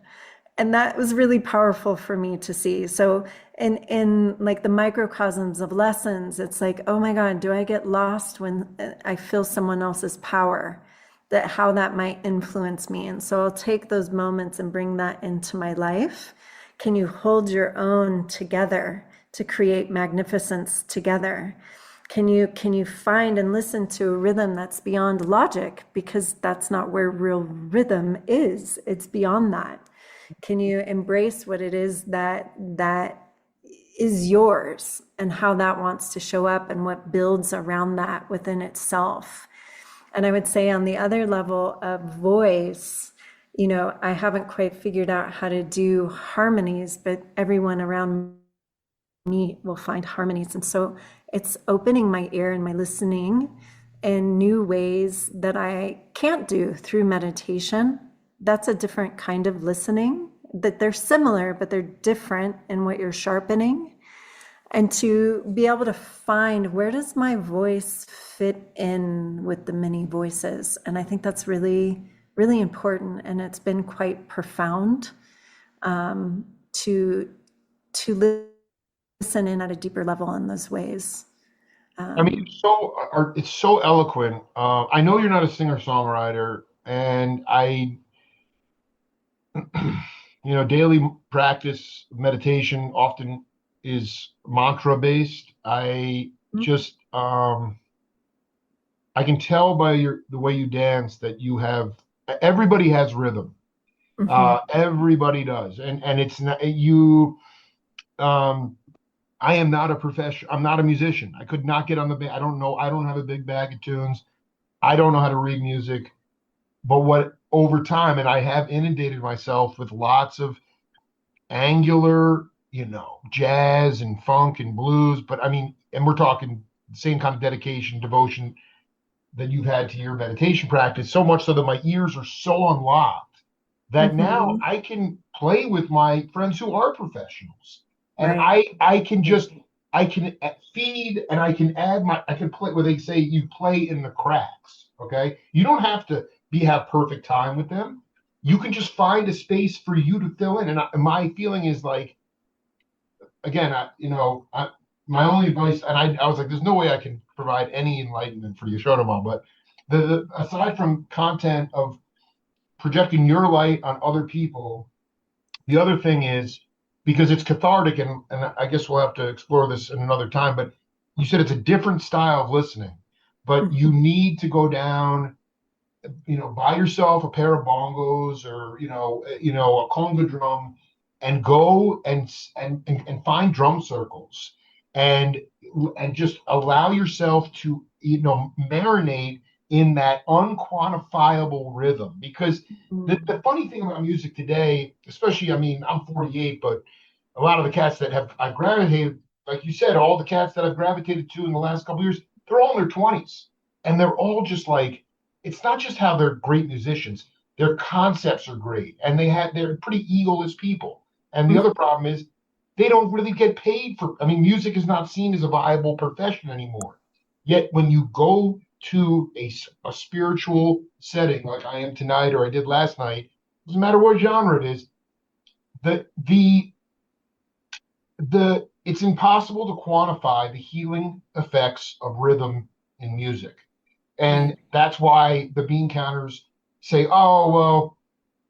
And that was really powerful for me to see. So in like the microcosms of lessons, it's like, oh my God, do I get lost when I feel someone else's power? That how that might influence me. And so I'll take those moments and bring that into my life. Can you hold your own together to create magnificence together? Can you find and listen to a rhythm that's beyond logic because that's not where real rhythm is. It's beyond that. Can you embrace what it is that is yours and how that wants to show up and what builds around that within itself? And I would say on the other level of voice, I haven't quite figured out how to do harmonies, but everyone around me will find harmonies. And so it's opening my ear and my listening in new ways that I can't do through meditation. That's a different kind of listening, that they're similar, but they're different in what you're sharpening. And to be able to find where does my voice fit in with the many voices. And I think that's really, really important. And it's been quite profound to listen in at a deeper level in those ways. I mean, it's so eloquent. I know you're not a singer-songwriter, and daily practice meditation often is mantra based. I just I can tell by the way you dance that you have everybody has rhythm. Mm-hmm. Everybody does, and it's not you. I am not a professional. I'm not a musician. I could not get on the band. I don't know. I don't have a big bag of tunes. I don't know how to read music. But what over time, and I have inundated myself with lots of angular, jazz and funk and blues. But I mean, and we're talking same kind of dedication, devotion that you've had to your meditation practice, so much so that my ears are so unlocked that now Hmm. I can play with my friends who are professionals. And Right. I can just I can feed and I can play where they say you play in the cracks. Okay. You don't have to have perfect time with them. You can just find a space for you to fill in. And my feeling is like, again, my only advice, and I was like, there's no way I can provide any enlightenment for Yashoda Mom, but aside from content of projecting your light on other people, the other thing is because it's cathartic, and I guess we'll have to explore this in another time, but you said it's a different style of listening, but you Hmm. need to go down, buy yourself a pair of bongos or a conga drum, and go and find drum circles, and just allow yourself to marinate in that unquantifiable rhythm. Because the funny thing about music today, especially, I mean, I'm 48, but a lot of the cats that have I gravitated, like you said, all the cats that I've gravitated to in the last couple of years, they're all in their 20s, and they're all just like, it's not just how they're great musicians, their concepts are great, and they're pretty egoless people. And the other problem is they don't really get paid for. I mean, music is not seen as a viable profession anymore. Yet when you go to a spiritual setting like I am tonight or I did last night, doesn't matter what genre it is, the the it's impossible to quantify the healing effects of rhythm in music. And Right. that's why the bean counters say, oh, well,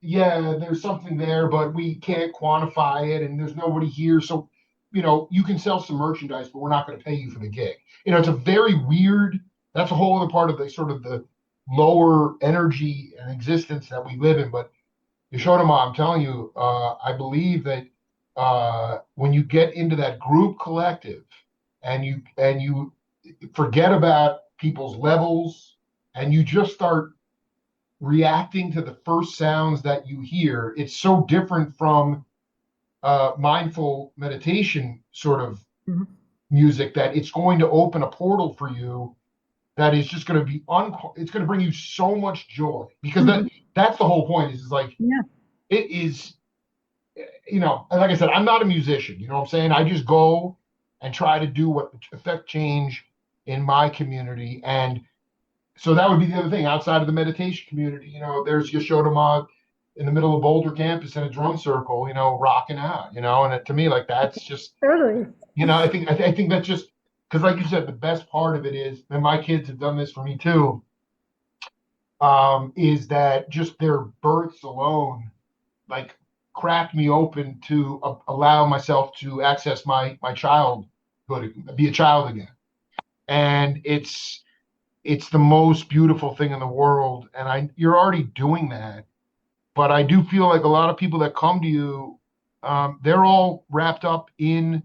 yeah, there's something there, but we can't quantify it and there's nobody here. So, you can sell some merchandise, but we're not going to pay you for the gig. It's a very weird, that's a whole other part of the sort of the lower energy and existence that we live in. But Yashodama, I'm telling you, I believe that when you get into that group collective and you forget about people's levels and you just start reacting to the first sounds that you hear, it's so different from mindful meditation sort of Hmm. music that it's going to open a portal for you that is just going to it's going to bring you so much joy, because Hmm. that's the whole point is like Yeah. it is, and like I said, I'm not a musician, you know what I'm saying? I just go and try to do what affect change in my community. And so that would be the other thing outside of the meditation community. There's Yashoda in the middle of Boulder campus in a drum circle, rocking out, and to me, like, that's just, Totally. I think that's just because, like you said, the best part of it is, and my kids have done this for me too, is that just their births alone, like, cracked me open to allow myself to access my childhood, be a child again. And it's the most beautiful thing in the world. And you're already doing that, but I do feel like a lot of people that come to you, they're all wrapped up in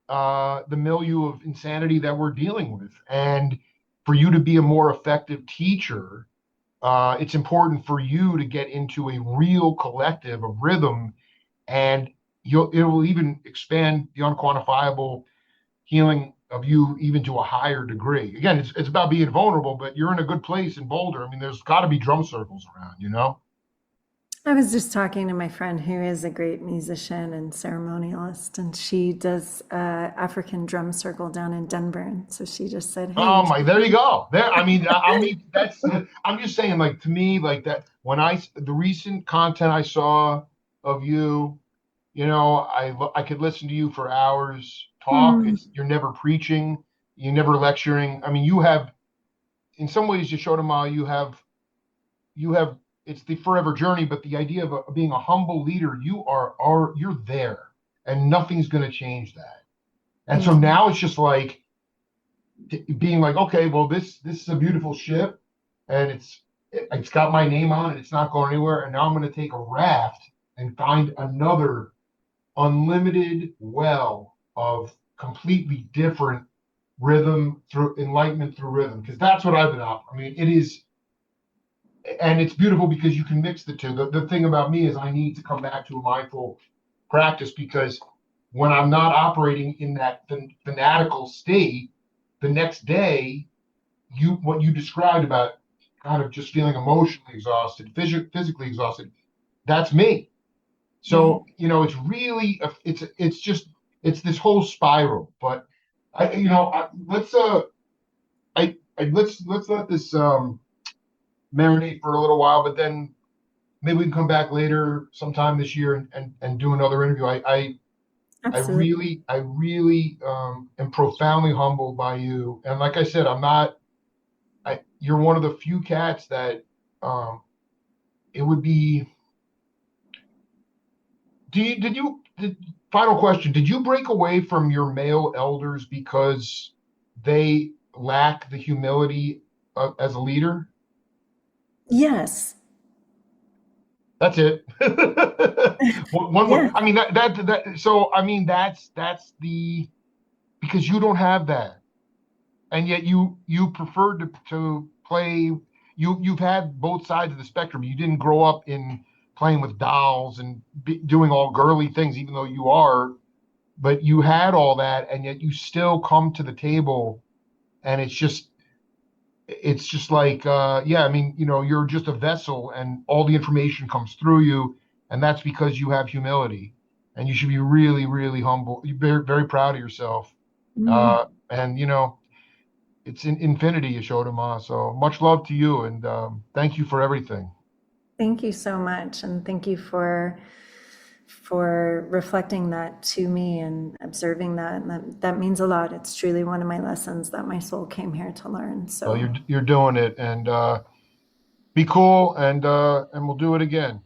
the milieu of insanity that we're dealing with. And for you to be a more effective teacher, it's important for you to get into a real collective of rhythm, and it will even expand the unquantifiable healing of you even to a higher degree. Again, it's about being vulnerable, but you're in a good place in Boulder. I mean, there's got to be drum circles around, you know? I was just talking to my friend who is a great musician and ceremonialist, and she does African drum circle down in Denver. And so she just said, "Hey, Oh you my, should there you come." go. There, I mean, that's, I'm just saying, like, to me, like that, the recent content I saw of you, I could listen to you for hours talk. Hmm. You're never preaching, you never lecturing. I mean, you have, in some ways, Yashodama, you have it's the forever journey, but the idea of being a humble leader, you're there, and nothing's going to change that. And so Thank you. now it's just like being like, okay, well, this is a beautiful ship, and it's got my name on it. It's not going anywhere, and now I'm going to take a raft and find another unlimited well of completely different rhythm through enlightenment through rhythm, because that's what I've been up. I mean, it is, and it's beautiful because you can mix the two. The thing about me is I need to come back to a mindful practice, because when I'm not operating in that fanatical state, the next day, what you described about kind of just feeling emotionally exhausted, physically exhausted, that's me. Right. So, it's really, it's just, it's this whole spiral. But let's let this marinate for a little while, but then maybe we can come back later sometime this year and do another interview. Absolutely. I really am profoundly humbled by you. And like I said, I'm not, you're one of the few cats that um, it would be, final question, did you break away from your male elders because they lack the humility as a leader? Yes. That's it. One word. Yes. I mean so I mean that's the because you don't have that. And yet you preferred to play. You've had both sides of the spectrum. You didn't grow up in playing with dolls and doing all girly things, even though you are. But you had all that, and yet you still come to the table, and it's just like yeah. I mean, you're just a vessel, and all the information comes through you, and that's because you have humility, and you should be really, really humble. You're very, very proud of yourself, Mm. and it's in infinity, Yashoda Ma. So much love to you, and thank you for everything. Thank you so much, and thank you for reflecting that to me and observing that. And that means a lot. It's truly one of my lessons that my soul came here to learn. Well, So you're doing it, and be cool, and we'll do it again.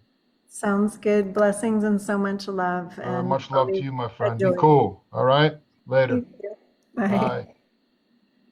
sounds good. Blessings and so much love, and Much love to always you, my a friend. Be joy. cool. All right. Later. Thank you. Bye. Bye.